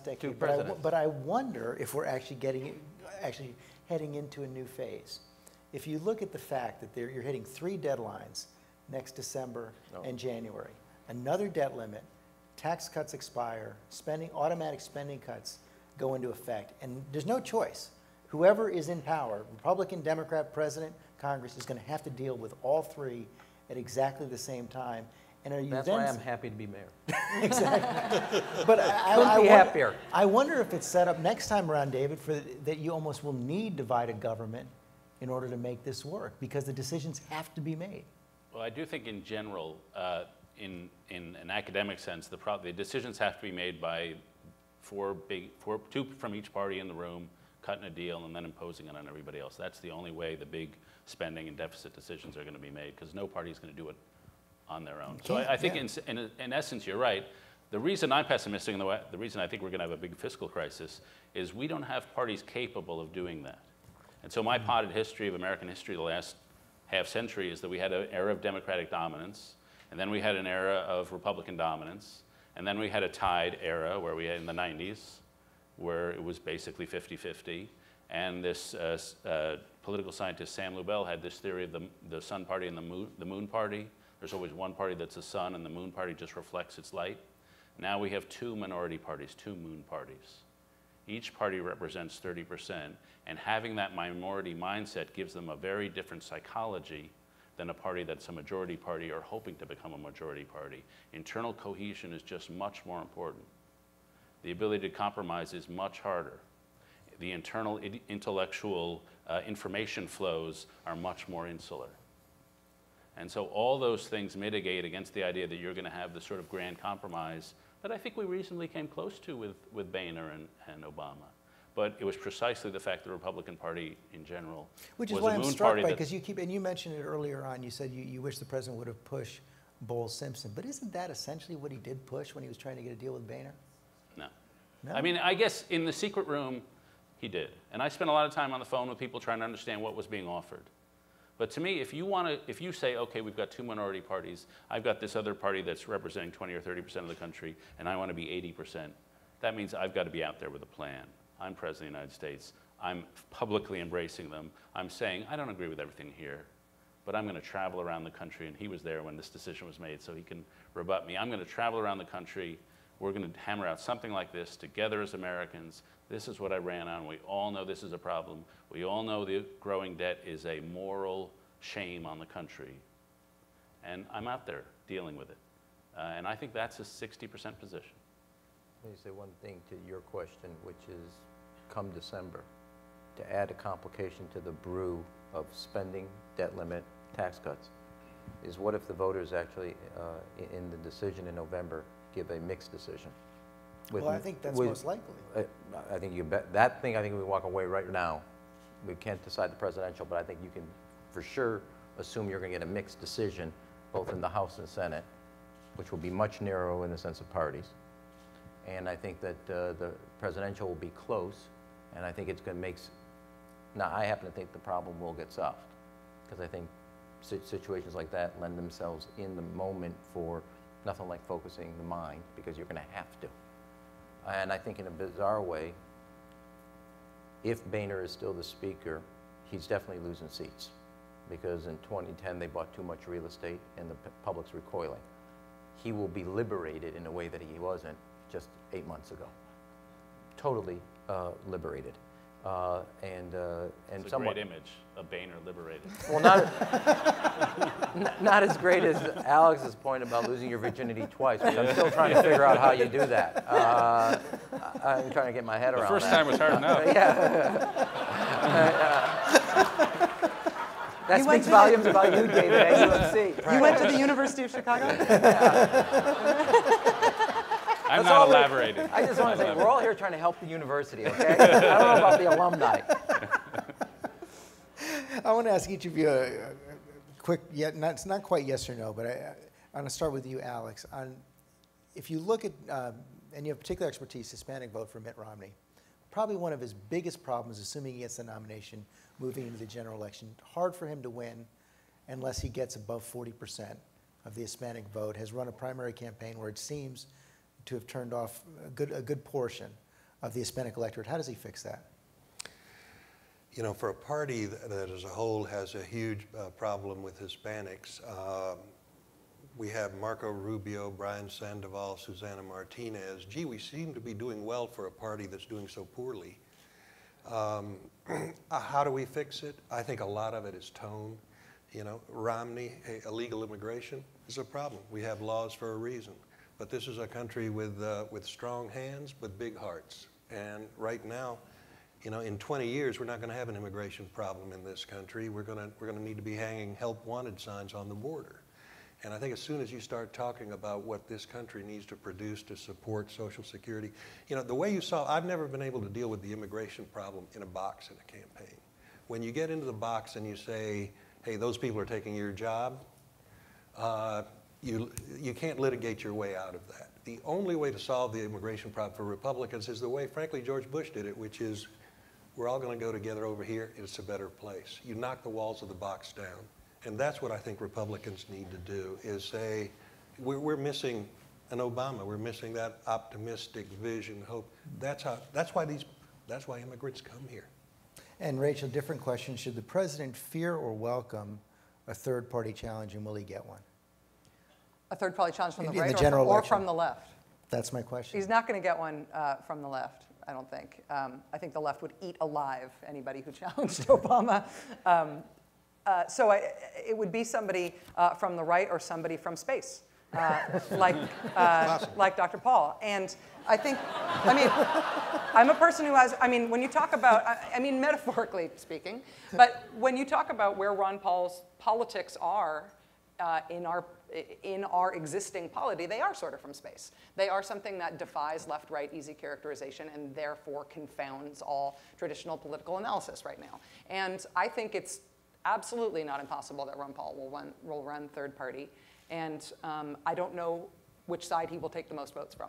decade. Two presidents. But I wonder if we're actually heading into a new phase. If you look at the fact that you're hitting 3 deadlines next December and January, another debt limit, tax cuts expire, automatic spending cuts go into effect, and there's no choice. Whoever is in power, Republican, Democrat, President, Congress, is going to have to deal with all 3 at exactly the same time. And that's why I'm happy to be mayor. Exactly. But I wonder if it's set up next time around, David, that you almost will need divided government in order to make this work, because the decisions have to be made. Well, I do think in general, in an academic sense, the decisions have to be made by 2 from each party in the room, cutting a deal and then imposing it on everybody else. That's the only way the big spending and deficit decisions are going to be made, because no party is going to do it on their own. So I think in essence, you're right. The reason I'm pessimistic and the reason I think we're going to have a big fiscal crisis is we don't have parties capable of doing that. And so my potted history of American history the last half century is that we had an era of Democratic dominance, And then we had an era of Republican dominance. And then we had a tide era where we had in the 90s, where it was basically 50-50. And this political scientist, Sam Lubell, had this theory of the sun party and the moon party. There's always one party that's the sun, and the moon party just reflects its light. Now we have two minority parties, two moon parties. Each party represents 30%, and having that minority mindset gives them a very different psychology than a party that's a majority party or hoping to become a majority party. Internal cohesion is just much more important. The ability to compromise is much harder. The internal intellectual information flows are much more insular. And so all those things mitigate against the idea that you're going to have this sort of grand compromise that I think we reasonably came close to with Boehner and Obama. But it was precisely the fact that the Republican Party in general Which is was why a I'm moon struck party by, that- because you keep, and you mentioned it earlier on, you said you wish the president would have pushed Bowles-Simpson. But isn't that essentially what he did push when he was trying to get a deal with Boehner? No. No? I mean, I guess in the secret room, he did. And I spent a lot of time on the phone with people trying to understand what was being offered. But to me, if you say, okay, we've got two minority parties, I've got this other party that's representing 20 or 30% of the country, and I want to be 80%, that means I've got to be out there with a plan. I'm President of the United States. I'm publicly embracing them. I'm saying, I don't agree with everything here, but I'm going to travel around the country, and he was there when this decision was made, so he can rebut me. I'm going to travel around the country. We're going to hammer out something like this together as Americans. This is what I ran on. We all know this is a problem. We all know the growing debt is a moral shame on the country. And I'm out there dealing with it. And I think that's a 60% position. Let me say one thing to your question, which is, come December, to add a complication to the brew of spending, debt limit, tax cuts, is what if the voters actually, in the decision in November, give a mixed decision? Well, I think that's most likely. I think you bet that thing. I think we walk away right now. We can't decide the presidential, but I think you can, for sure, assume you're going to get a mixed decision, both in the House and Senate, which will be much narrower in the sense of parties. And I think that the presidential will be close, and I think it's going to make. Now, I happen to think the problem will get solved, because I think situations like that lend themselves in the moment for nothing like focusing the mind, because you're going to have to. And I think in a bizarre way, if Boehner is still the speaker, he's definitely losing seats, because in 2010 they bought too much real estate and the public's recoiling. He will be liberated in a way that he wasn't just 8 months ago. Totally liberated. And It's a somewhat, great image of Boehner liberated. well, not as great as Alex's point about losing your virginity twice, which I'm still trying to figure out how you do that. I'm trying to get my head around that. The first time was hard enough. That speaks volumes about you, David, at UMC. You went to the University of Chicago? I'm not elaborating. I just want to say, we're all here trying to help the university, okay? I don't know about the alumni. I want to ask each of you a quick, it's not quite yes or no, but I want to start with you, Alex. If you look at, and you have particular expertise, Hispanic vote for Mitt Romney, probably one of his biggest problems, assuming he gets the nomination, moving into the general election, hard for him to win unless he gets above 40% of the Hispanic vote, has run a primary campaign where it seems to have turned off a good portion of the Hispanic electorate. How does he fix that? You know, for a party that as a whole has a huge problem with Hispanics, we have Marco Rubio, Brian Sandoval, Susana Martinez. Gee, we seem to be doing well for a party that's doing so poorly. How do we fix it? I think a lot of it is tone. You know, Romney, hey, illegal immigration is a problem. We have laws for a reason. But this is a country with strong hands but big hearts. And right now, you know, in 20 years, we're not going to have an immigration problem in this country. We're going to need to be hanging help wanted signs on the border. And I think as soon as you start talking about what this country needs to produce to support Social Security, you know, the way you saw, I've never been able to deal with the immigration problem in a box in a campaign. When you get into the box and you say, hey, those people are taking your job, you can't litigate your way out of that. The only way to solve the immigration problem for Republicans is the way, frankly, George Bush did it, which is we're all going to go together over here. It's a better place. You knock the walls of the box down. And that's what I think Republicans need to do, is say, we're missing an Obama. We're missing that optimistic vision, hope. That's why immigrants come here. And Rachel, different question. Should the president fear or welcome a third-party challenge, and will he get one? A third-party challenge from the In right the general or election. from the left? That's my question. He's not going to get one from the left, I don't think. I think the left would eat alive anybody who challenged Obama. It would be somebody from the right or somebody from space, like Dr. Paul. And I think, I'm a person who has, when you talk about, metaphorically speaking, but when you talk about where Ron Paul's politics are in our existing polity, they are sort of from space. They are something that defies left-right easy characterization and therefore confounds all traditional political analysis right now. And I think it's absolutely not impossible that Ron Paul will run third party. And I don't know which side he will take the most votes from.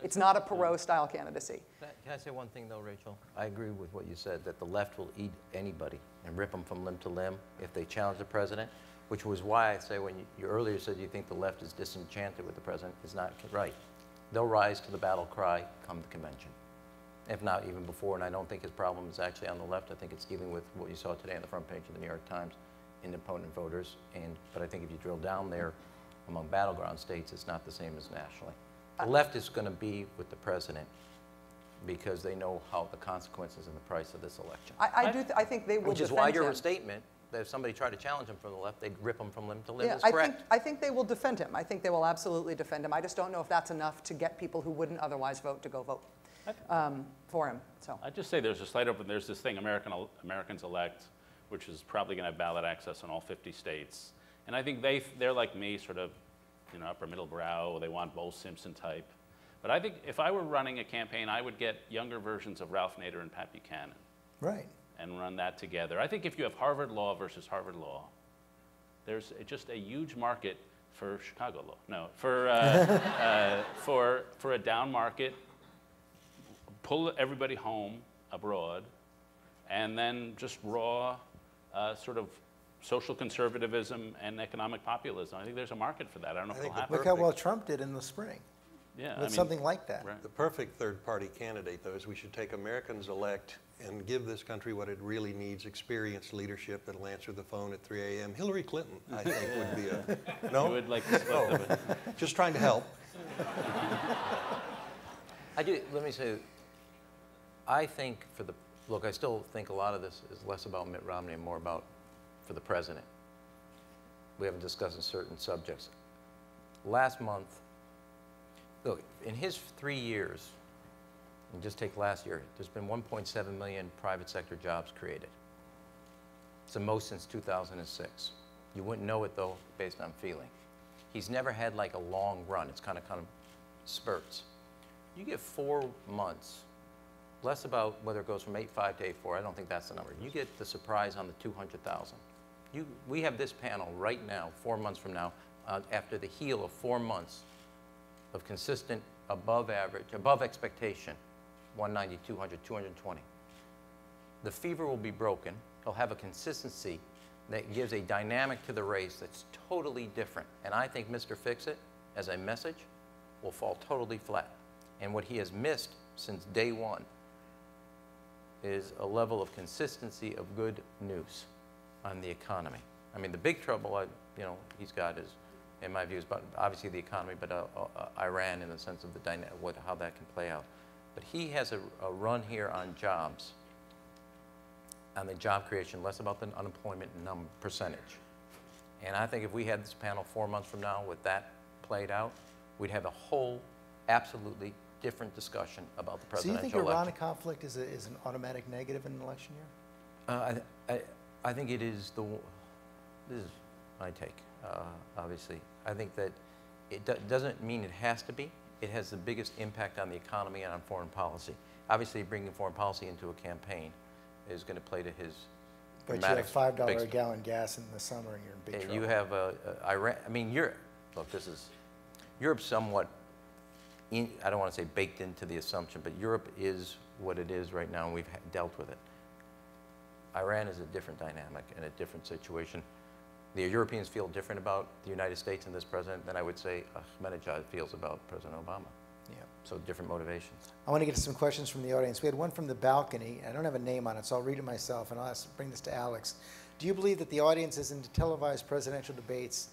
It's not a Perot-style candidacy. Can I say one thing, though, Rachel? I agree with what you said, that the left will eat anybody and rip them from limb to limb if they challenge the president, which was why I say when you earlier said you think the left is disenchanted with the president, is not right. They'll rise to the battle cry come the convention, if not even before. And I don't think his problem is actually on the left. I think it's dealing with what you saw today on the front page of the New York Times, independent voters. But I think if you drill down there among battleground states, it's not the same as nationally. The left is going to be with the president because they know how the consequences and the price of this election. I think they will Which is defend why your him. statement that if somebody tried to challenge him from the left, they'd rip him from limb to limb Yeah, is correct. I think they will defend him. I think they will absolutely defend him. I just don't know if that's enough to get people who wouldn't otherwise vote to go vote for him. So I'd just say there's a slight open. There's this thing, Americans Elect, which is probably going to have ballot access in all 50 states. And I think they're like me, sort of, upper middle brow. They want Bo Simpson type. But I think if I were running a campaign, I would get younger versions of Ralph Nader and Pat Buchanan. Right. And run that together. I think if you have Harvard Law versus Harvard Law, there's just a huge market for Chicago law. No, for a down market, pull everybody home abroad, and then just raw sort of social conservatism and economic populism. I think there's a market for that. I don't know if it'll happen. Look how well Trump did in the spring. Yeah, with something like that. Right. The perfect third-party candidate, though, is we should take Americans Elect and give this country what it really needs, experienced leadership that'll answer the phone at 3 a.m. Hillary Clinton, I think, would be a... No? You would like to split them. Just trying to help. Let me say, I think look, I still think a lot of this is less about Mitt Romney and more about for the president. We haven't discussed certain subjects. Last month, look, in his 3 years, and just take last year, there's been 1.7 million private sector jobs created. It's the most since 2006. You wouldn't know it, though, based on feeling. He's never had like a long run. It's kind of spurts. You get 4 months, less about whether it goes from 8.5 to 8.4. I don't think that's the number. You get the surprise on the 200,000. We have this panel right now, 4 months from now, after the heel of 4 months of consistent, above average, above expectation, 190, 200, 220. The fever will be broken. He'll have a consistency that gives a dynamic to the race that's totally different. And I think Mr. Fix-It, as a message, will fall totally flat. And what he has missed since day one is a level of consistency of good news on the economy. I mean, the big trouble, he's got is, in my view, is obviously the economy, but Iran in the sense of how that can play out. But he has a run here on jobs, on the job creation, less about the unemployment percentage. And I think if we had this panel 4 months from now with that played out, we'd have a whole absolutely different discussion about the presidential election. So you think Iran conflict is an automatic negative in an election year? I think it is this is my take, obviously. I think that it doesn't mean it has to be. It has the biggest impact on the economy and on foreign policy. Obviously, bringing foreign policy into a campaign is going to play to his But you have $5 a gallon gas in the summer and you're in big trouble. You have Iran. I mean, Europe. Look, Europe's somewhat, I don't want to say baked into the assumption, but Europe is what it is right now, and we've dealt with it. Iran is a different dynamic and a different situation. the Europeans feel different about the United States and this president than I would say Ahmadinejad feels about President Obama. Yeah. So different motivations. I want to get to some questions from the audience. We had one from the balcony. I don't have a name on it, so I'll read it myself, and I'll bring this to Alex. Do you believe that the audiences in the televised presidential debates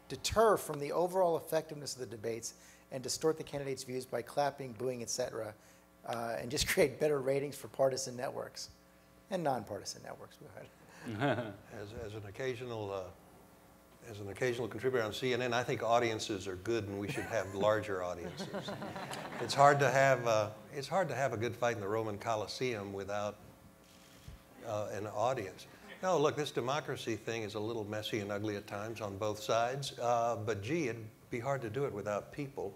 deter from the overall effectiveness of the debates and distort the candidates' views by clapping, booing, etc., and just create better ratings for partisan networks and nonpartisan networks? Go ahead. As an occasional contributor on CNN, I think audiences are good, and we should have larger audiences. It's hard to have a good fight in the Roman Colosseum without an audience. No, look, this democracy thing is a little messy and ugly at times on both sides, but gee, it'd be hard to do it without people.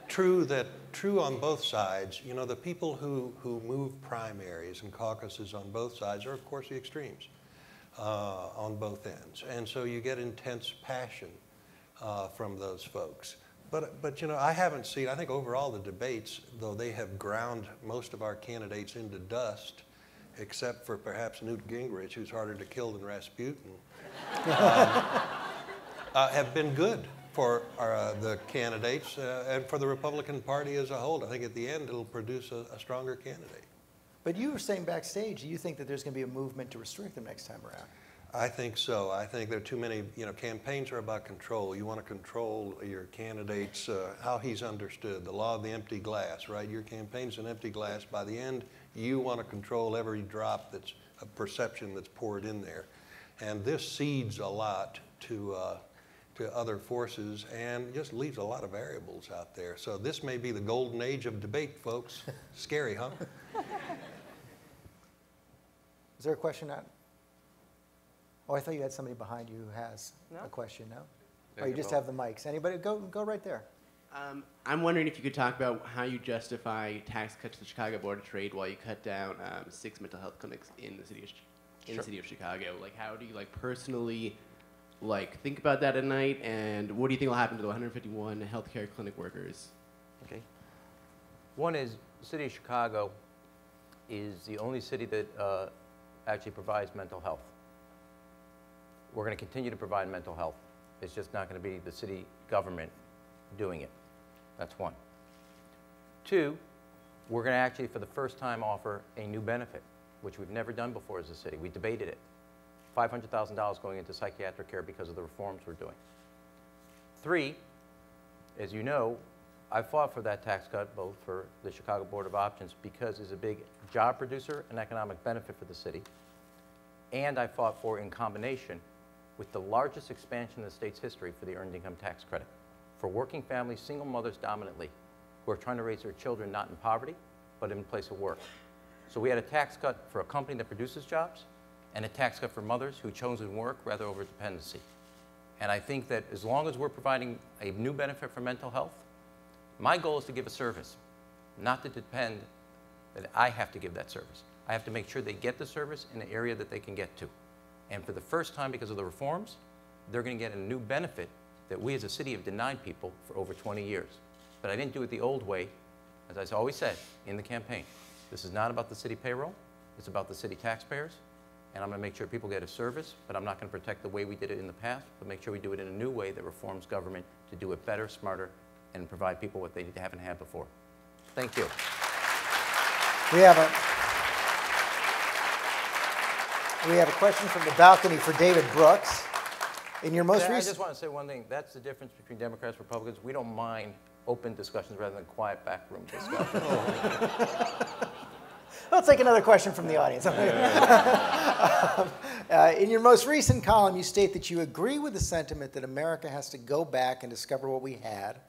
True on both sides. You know, the people who move primaries and caucuses on both sides are, of course, the extremes on both ends. And so you get intense passion from those folks. But you know, I think overall the debates, though they have ground most of our candidates into dust, except for perhaps Newt Gingrich, who's harder to kill than Rasputin, have been good for the candidates and for the Republican Party as a whole. I think at the end it'll produce a stronger candidate. But you were saying backstage, you think that there's going to be a movement to restrict them next time around? I think so. I think there are too many, you know, campaigns are about control. You want to control your candidates, how he's understood, the law of the empty glass, right? Your campaign's an empty glass. By the end, you want to control every drop that's a perception that's poured in there. And this cedes a lot to other forces and just leaves a lot of variables out there. So this may be the golden age of debate, folks. Scary, huh? Is there a question? Oh, I thought you had somebody behind you who has a question, no? Oh, you just have the mics. Anybody? Go right there. I'm wondering if you could talk about how you justify tax cuts to the Chicago Board of Trade while you cut down 6 mental health clinics in the city of Chicago. Like, how do you personally think about that at night, and what do you think will happen to the 151 healthcare clinic workers? Okay. One is the city of Chicago is the only city that actually provides mental health. We're going to continue to provide mental health. It's just not going to be the city government doing it. That's one. Two, we're going to actually, for the first time, offer a new benefit, which we've never done before as a city. We debated it. $500,000 going into psychiatric care because of the reforms we're doing. Three, as you know, I fought for that tax cut, both for the Chicago Board of Options, because it's a big job producer and economic benefit for the city. And I fought for, in combination, with the largest expansion in the state's history for the earned income tax credit for working families, single mothers dominantly, who are trying to raise their children not in poverty, but in a place of work. So we had a tax cut for a company that produces jobs, and a tax cut for mothers who chose to work rather over dependency. And I think that as long as we're providing a new benefit for mental health, my goal is to give a service, not to depend that I have to give that service. I have to make sure they get the service in an area that they can get to. And for the first time, because of the reforms, they're going to get a new benefit that we as a city have denied people for over 20 years. But I didn't do it the old way, as I always said in the campaign. This is not about the city payroll. It's about the city taxpayers. And I'm going to make sure people get a service, but I'm not going to protect the way we did it in the past, but make sure we do it in a new way that reforms government to do it better, smarter, and provide people what they haven't had before. Thank you. We have a question from the balcony for David Brooks. In your most recent... I just want to say one thing. That's the difference between Democrats and Republicans. We don't mind open discussions rather than quiet backroom discussions. Let's take another question from the audience. In your most recent column, you state that you agree with the sentiment that America has to go back and discover what we had,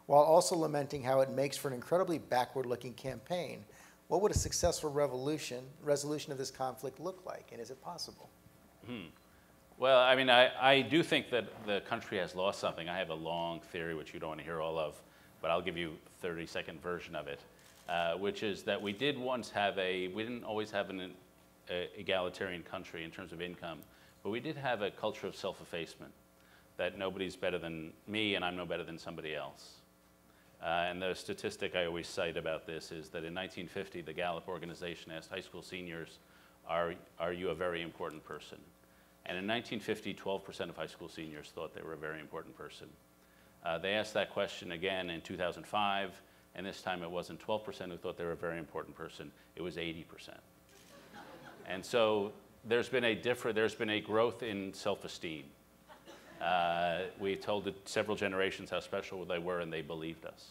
while also lamenting how it makes for an incredibly backward-looking campaign. What would a successful resolution of this conflict look like, and is it possible? Well, I mean, I do think that the country has lost something. I have a long theory, which you don't want to hear all of, but I'll give you a 30-second version of it, which is that we didn't always have an egalitarian country in terms of income, but we did have a culture of self-effacement, that nobody's better than me and I'm no better than somebody else. And the statistic I always cite about this is that in 1950, the Gallup organization asked high school seniors, are you a very important person? And in 1950, 12% of high school seniors thought they were a very important person. They asked that question again in 2005, and this time it wasn't 12% who thought they were a very important person, it was 80%. And so there's been a growth in self-esteem. We told several generations how special they were, and they believed us.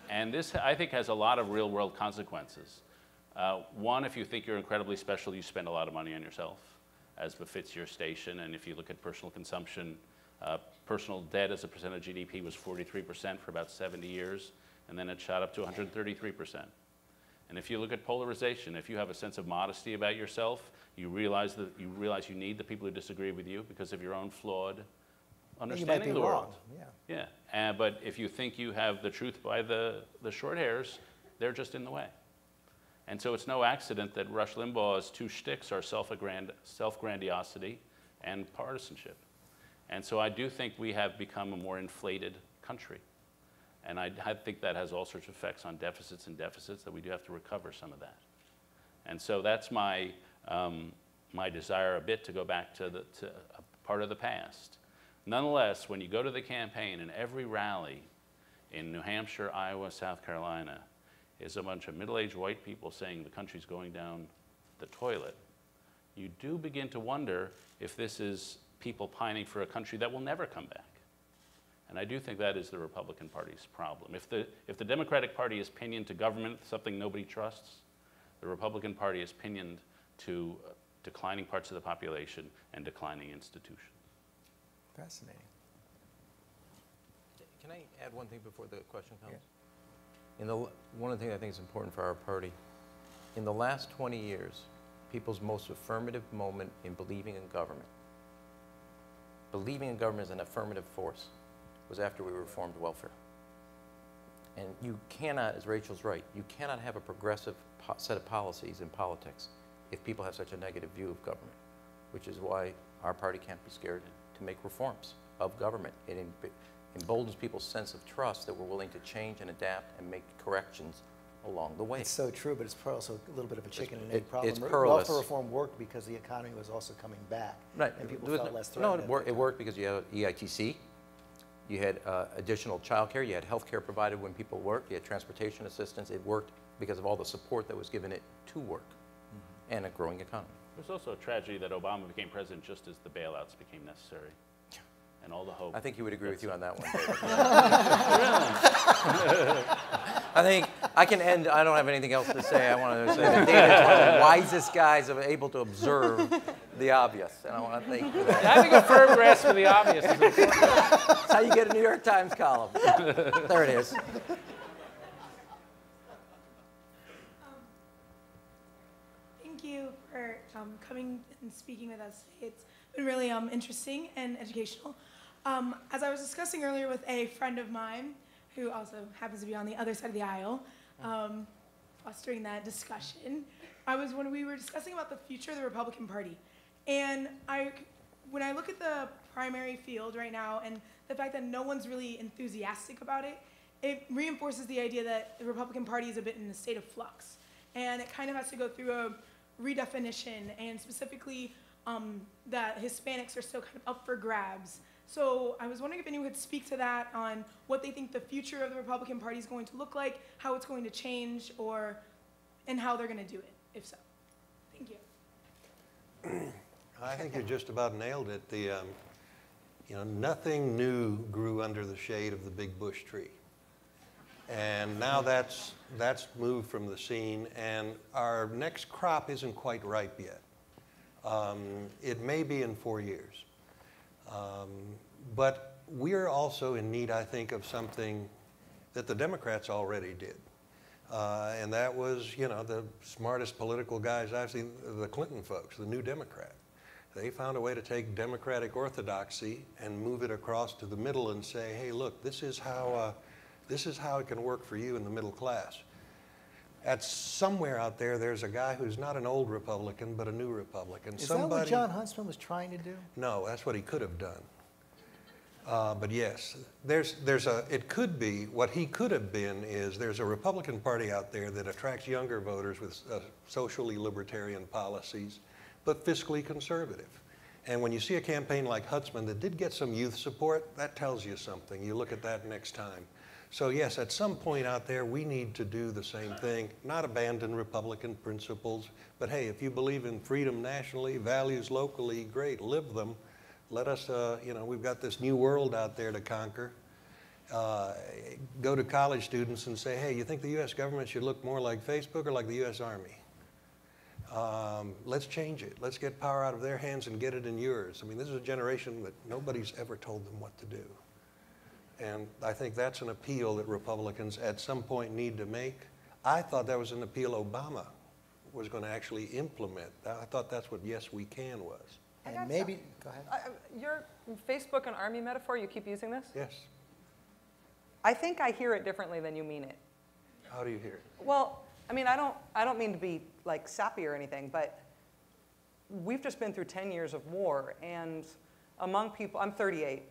And this, I think, has a lot of real-world consequences. One, if you think you're incredibly special, you spend a lot of money on yourself, as befits your station. And if you look at personal consumption, personal debt as a percent of GDP was 43% for about 70 years, and then it shot up to 133%. And if you look at polarization, if you have a sense of modesty about yourself, you realize you need the people who disagree with you because of your own flawed understanding of the world. Yeah. But if you think you have the truth by the short hairs, they're just in the way. And so it's no accident that Rush Limbaugh's two shticks are self-grandiosity and partisanship. And so I do think we have become a more inflated country. And I think that has all sorts of effects on deficits that we do have to recover some of that. And so that's my desire a bit to go back to a part of the past. Nonetheless, when you go to the campaign, and every rally in New Hampshire, Iowa, South Carolina is a bunch of middle-aged white people saying the country's going down the toilet, you do begin to wonder if this is people pining for a country that will never come back. And I do think that is the Republican Party's problem. If the Democratic Party is pinioned to government, something nobody trusts, the Republican Party is pinioned to declining parts of the population and declining institutions. Fascinating. Can I add one thing before the question comes? Yeah. One of the things I think is important for our party, in the last 20 years, people's most affirmative moment in believing in government as an affirmative force, was after we reformed welfare. And you cannot, as Rachel's right, you cannot have a progressive set of policies in politics if people have such a negative view of government, which is why our party can't be scared to make reforms of government. It emboldens people's sense of trust that we're willing to change and adapt and make corrections along the way. It's so true, but it's also a little bit of a chicken and egg problem. It's perilous. Welfare reform worked because the economy was also coming back. Right. And people felt less threatened. No, it worked because you had EITC, you had additional child care, you had health care provided when people worked, you had transportation assistance. It worked because of all the support that was given it to work and a growing economy. There's also a tragedy that Obama became president just as the bailouts became necessary. And all the hope. I think he would agree with you on that one. Really? I think I can end. I don't have anything else to say. I want to say that David's one of the wisest guys able to observe the obvious, and I want to thank you for that. Having a firm grasp of the obvious is important. That's how you get a New York Times column. There it is. Thank you for coming and speaking with us. It's been really interesting and educational. As I was discussing earlier with a friend of mine, who also happens to be on the other side of the aisle, fostering that discussion, when we were discussing about the future of the Republican Party. And when I look at the primary field right now and the fact that no one's really enthusiastic about it, it reinforces the idea that the Republican Party is a bit in a state of flux. And it kind of has to go through a redefinition, and specifically that Hispanics are still kind of up for grabs. So I was wondering if anyone could speak to that, on what they think the future of the Republican Party is going to look like, how it's going to change, and how they're going to do it, if so. Thank you. I think you just about nailed it. Nothing new grew under the shade of the big bush tree. And now that's moved from the scene, and our next crop isn't quite ripe yet. It may be in 4 years. But we're also in need, I think, of something that the Democrats already did. And that was, the smartest political guys I've seen, the Clinton folks, the New Democrat. They found a way to take democratic orthodoxy and move it across to the middle and say, hey, look, this is how it can work for you in the middle class. Somewhere out there, there's a guy who's not an old Republican, but a new Republican. Is that what John Huntsman was trying to do? No, that's what he could have done. But yes, it could be, what he could have been is, there's a Republican Party out there that attracts younger voters with socially libertarian policies, but fiscally conservative. And when you see a campaign like Hutzman that did get some youth support, that tells you something. You look at that next time. So yes, at some point out there, we need to do the same thing, not abandon Republican principles, but hey, if you believe in freedom nationally, values locally, great, live them. Let us, you know, we've got this new world out there to conquer. Go to college students and say, hey, you think the U.S. government should look more like Facebook or like the U.S. Army? Let's change it. Let's get power out of their hands and get it in yours. I mean, this is a generation that nobody's ever told them what to do. And I think that's an appeal that Republicans at some point need to make. I thought that was an appeal Obama was going to actually implement. I thought that's what Yes We Can was. And maybe, go ahead. Your Facebook and Army metaphor, you keep using this? Yes. I think I hear it differently than you mean it. How do you hear it? Well, I mean, I don't mean to be like sappy or anything, but we've just been through 10 years of war, and among people, I'm 38,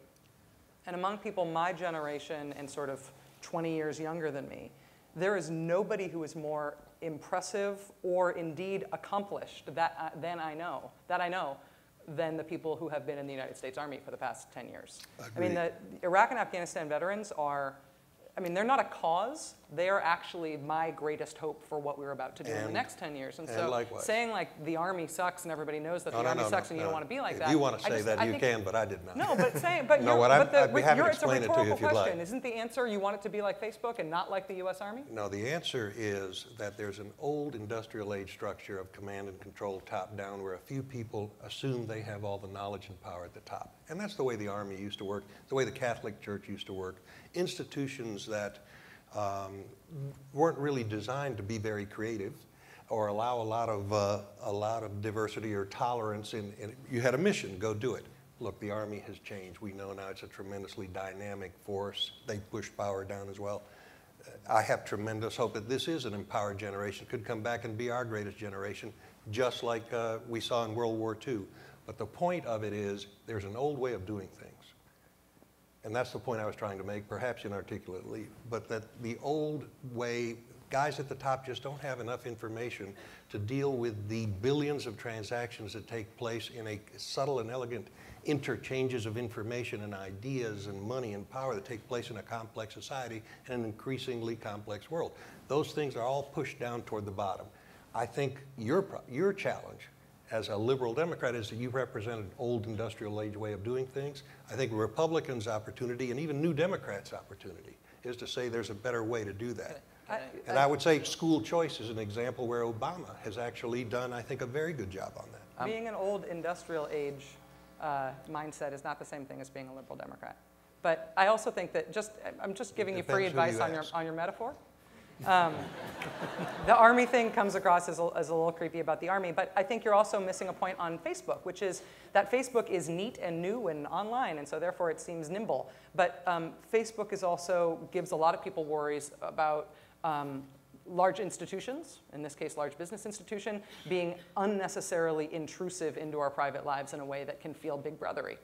and among people my generation and sort of 20 years younger than me, there is nobody who is more impressive or indeed accomplished than I know than the people who have been in the United States Army for the past 10 years. Agreed. I mean, the Iraq and Afghanistan veterans are, I mean, they're not a cause. They are actually my greatest hope for what we're about to do in the next 10 years. And so likewise. saying like the Army sucks and everybody knows that the Army sucks and you don't want to be like that. If you want to say that, you can, but I did not. No, but saying, but No, I'd be happy to it's a explain it to you rhetorical if you'd like. question. Isn't the answer you want it to be like Facebook and not like the U.S. Army? No, the answer is that there's an old industrial age structure of command and control top down where a few people assume they have all the knowledge and power at the top. And that's the way the Army used to work, the way the Catholic Church used to work. Institutions that weren't really designed to be very creative or allow a lot of diversity or tolerance. You had a mission, go do it. Look, the Army has changed. We know now it's a tremendously dynamic force. They push power down as well. I have tremendous hope that this is an empowered generation, could come back and be our greatest generation, just like we saw in World War II. But the point of it is there's an old way of doing things. And that's the point I was trying to make, perhaps inarticulately, but that the old way, guys at the top just don't have enough information to deal with the billions of transactions that take place in a subtle and elegant interchanges of information and ideas and money and power that take place in a complex society and an increasingly complex world. Those things are all pushed down toward the bottom. I think your challenge as a liberal Democrat is that you represent an old industrial age way of doing things. I think Republicans' opportunity and even New Democrats' opportunity is to say there's a better way to do that. And I would say school choice is an example where Obama has actually done, I think, a very good job on that. Being an old industrial age mindset is not the same thing as being a liberal Democrat. But I also think that I'm just giving you free advice on your metaphor. The Army thing comes across as a little creepy about the Army, but I think you're also missing a point on Facebook, which is that Facebook is neat and new and online, and so therefore it seems nimble. But Facebook is also gives a lot of people worries about large institutions, in this case large business institution, being unnecessarily intrusive into our private lives in a way that can feel big brothery.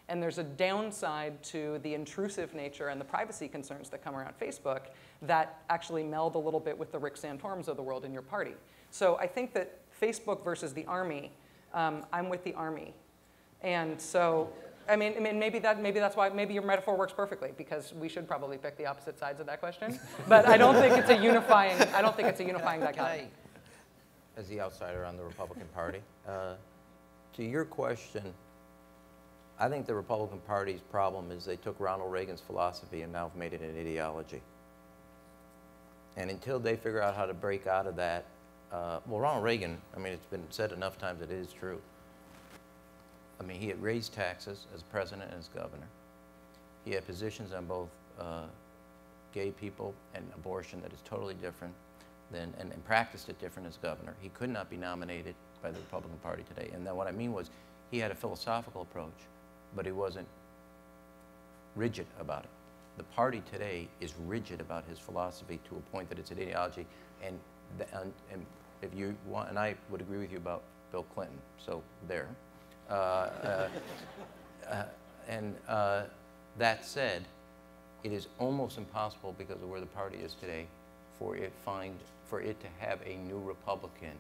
And there's a downside to the intrusive nature and the privacy concerns that come around Facebook that actually meld a little bit with the Rick Santorums of the world in your party. So I think that Facebook versus the Army, I'm with the Army. And so, I mean maybe that's why, maybe your metaphor works perfectly, because we should probably pick the opposite sides of that question. But I don't think it's a unifying, dichotomy. As the outsider on the Republican Party, to your question, I think the Republican Party's problem is they took Ronald Reagan's philosophy and now have made it an ideology. And until they figure out how to break out of that, well, Ronald Reagan, I mean, it's been said enough times that it is true. I mean, he had raised taxes as president and as governor. He had positions on both gay people and abortion that is totally different than, and practiced it different as governor. He could not be nominated by the Republican Party today. And then what I mean was he had a philosophical approach, but he wasn't rigid about it. The party today is rigid about his philosophy to a point that it's an ideology, and if you want, and I would agree with you about Bill Clinton, so there. That said, it is almost impossible because of where the party is today for it to have a new Republican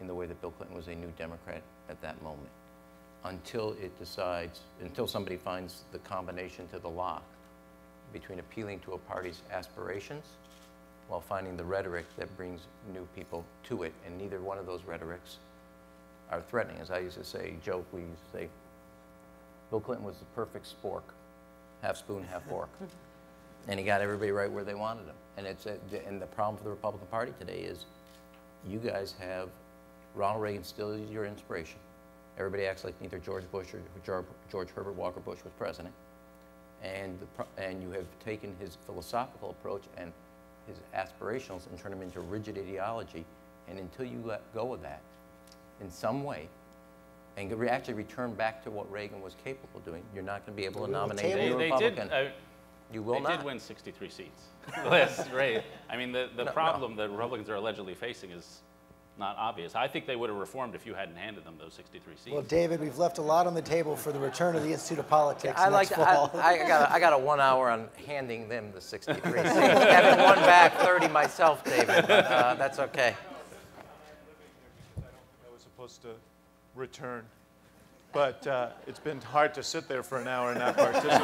in the way that Bill Clinton was a new Democrat at that moment. until somebody finds the combination to the lock between appealing to a party's aspirations while finding the rhetoric that brings new people to it. And neither one of those rhetorics are threatening. As I used to say, we used to say, Bill Clinton was the perfect spork, half spoon, half fork. And he got everybody right where they wanted him. And the problem for the Republican Party today is you guys have Ronald Reagan still is your inspiration. Everybody acts like neither George Bush or George Herbert Walker Bush was president. And you have taken his philosophical approach and his aspirationals and turned them into rigid ideology. And until you let go of that in some way and actually return back to what Reagan was capable of doing, you're not going to be able to nominate a Republican. You will not. They did win 63 seats last race. I mean, the problem that Republicans are allegedly facing is not obvious. I think they would have reformed if you hadn't handed them those 63 seats. Well, David, we've left a lot on the table for the return of the Institute of Politics I next fall. I got a 1 hour on handing them the 63 seats. Having won back 30 myself, David, but that's okay. I was supposed to return, but it's been hard to sit there for an hour and not participate.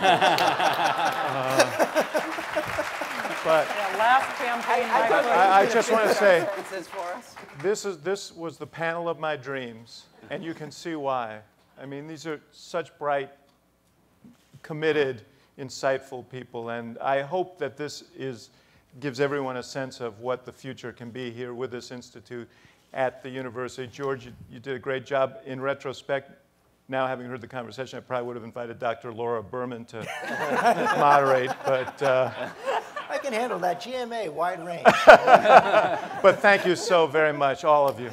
But last campaign, I just want to say, for us. this was the panel of my dreams, and you can see why. I mean, these are such bright, committed, insightful people, and I hope that this gives everyone a sense of what the future can be here with this institute at the university. George, you did a great job. In retrospect, now having heard the conversation, I probably would have invited Dr. Laura Berman to moderate, but I can handle that. GMA, wide range. but thank you so very much, all of you.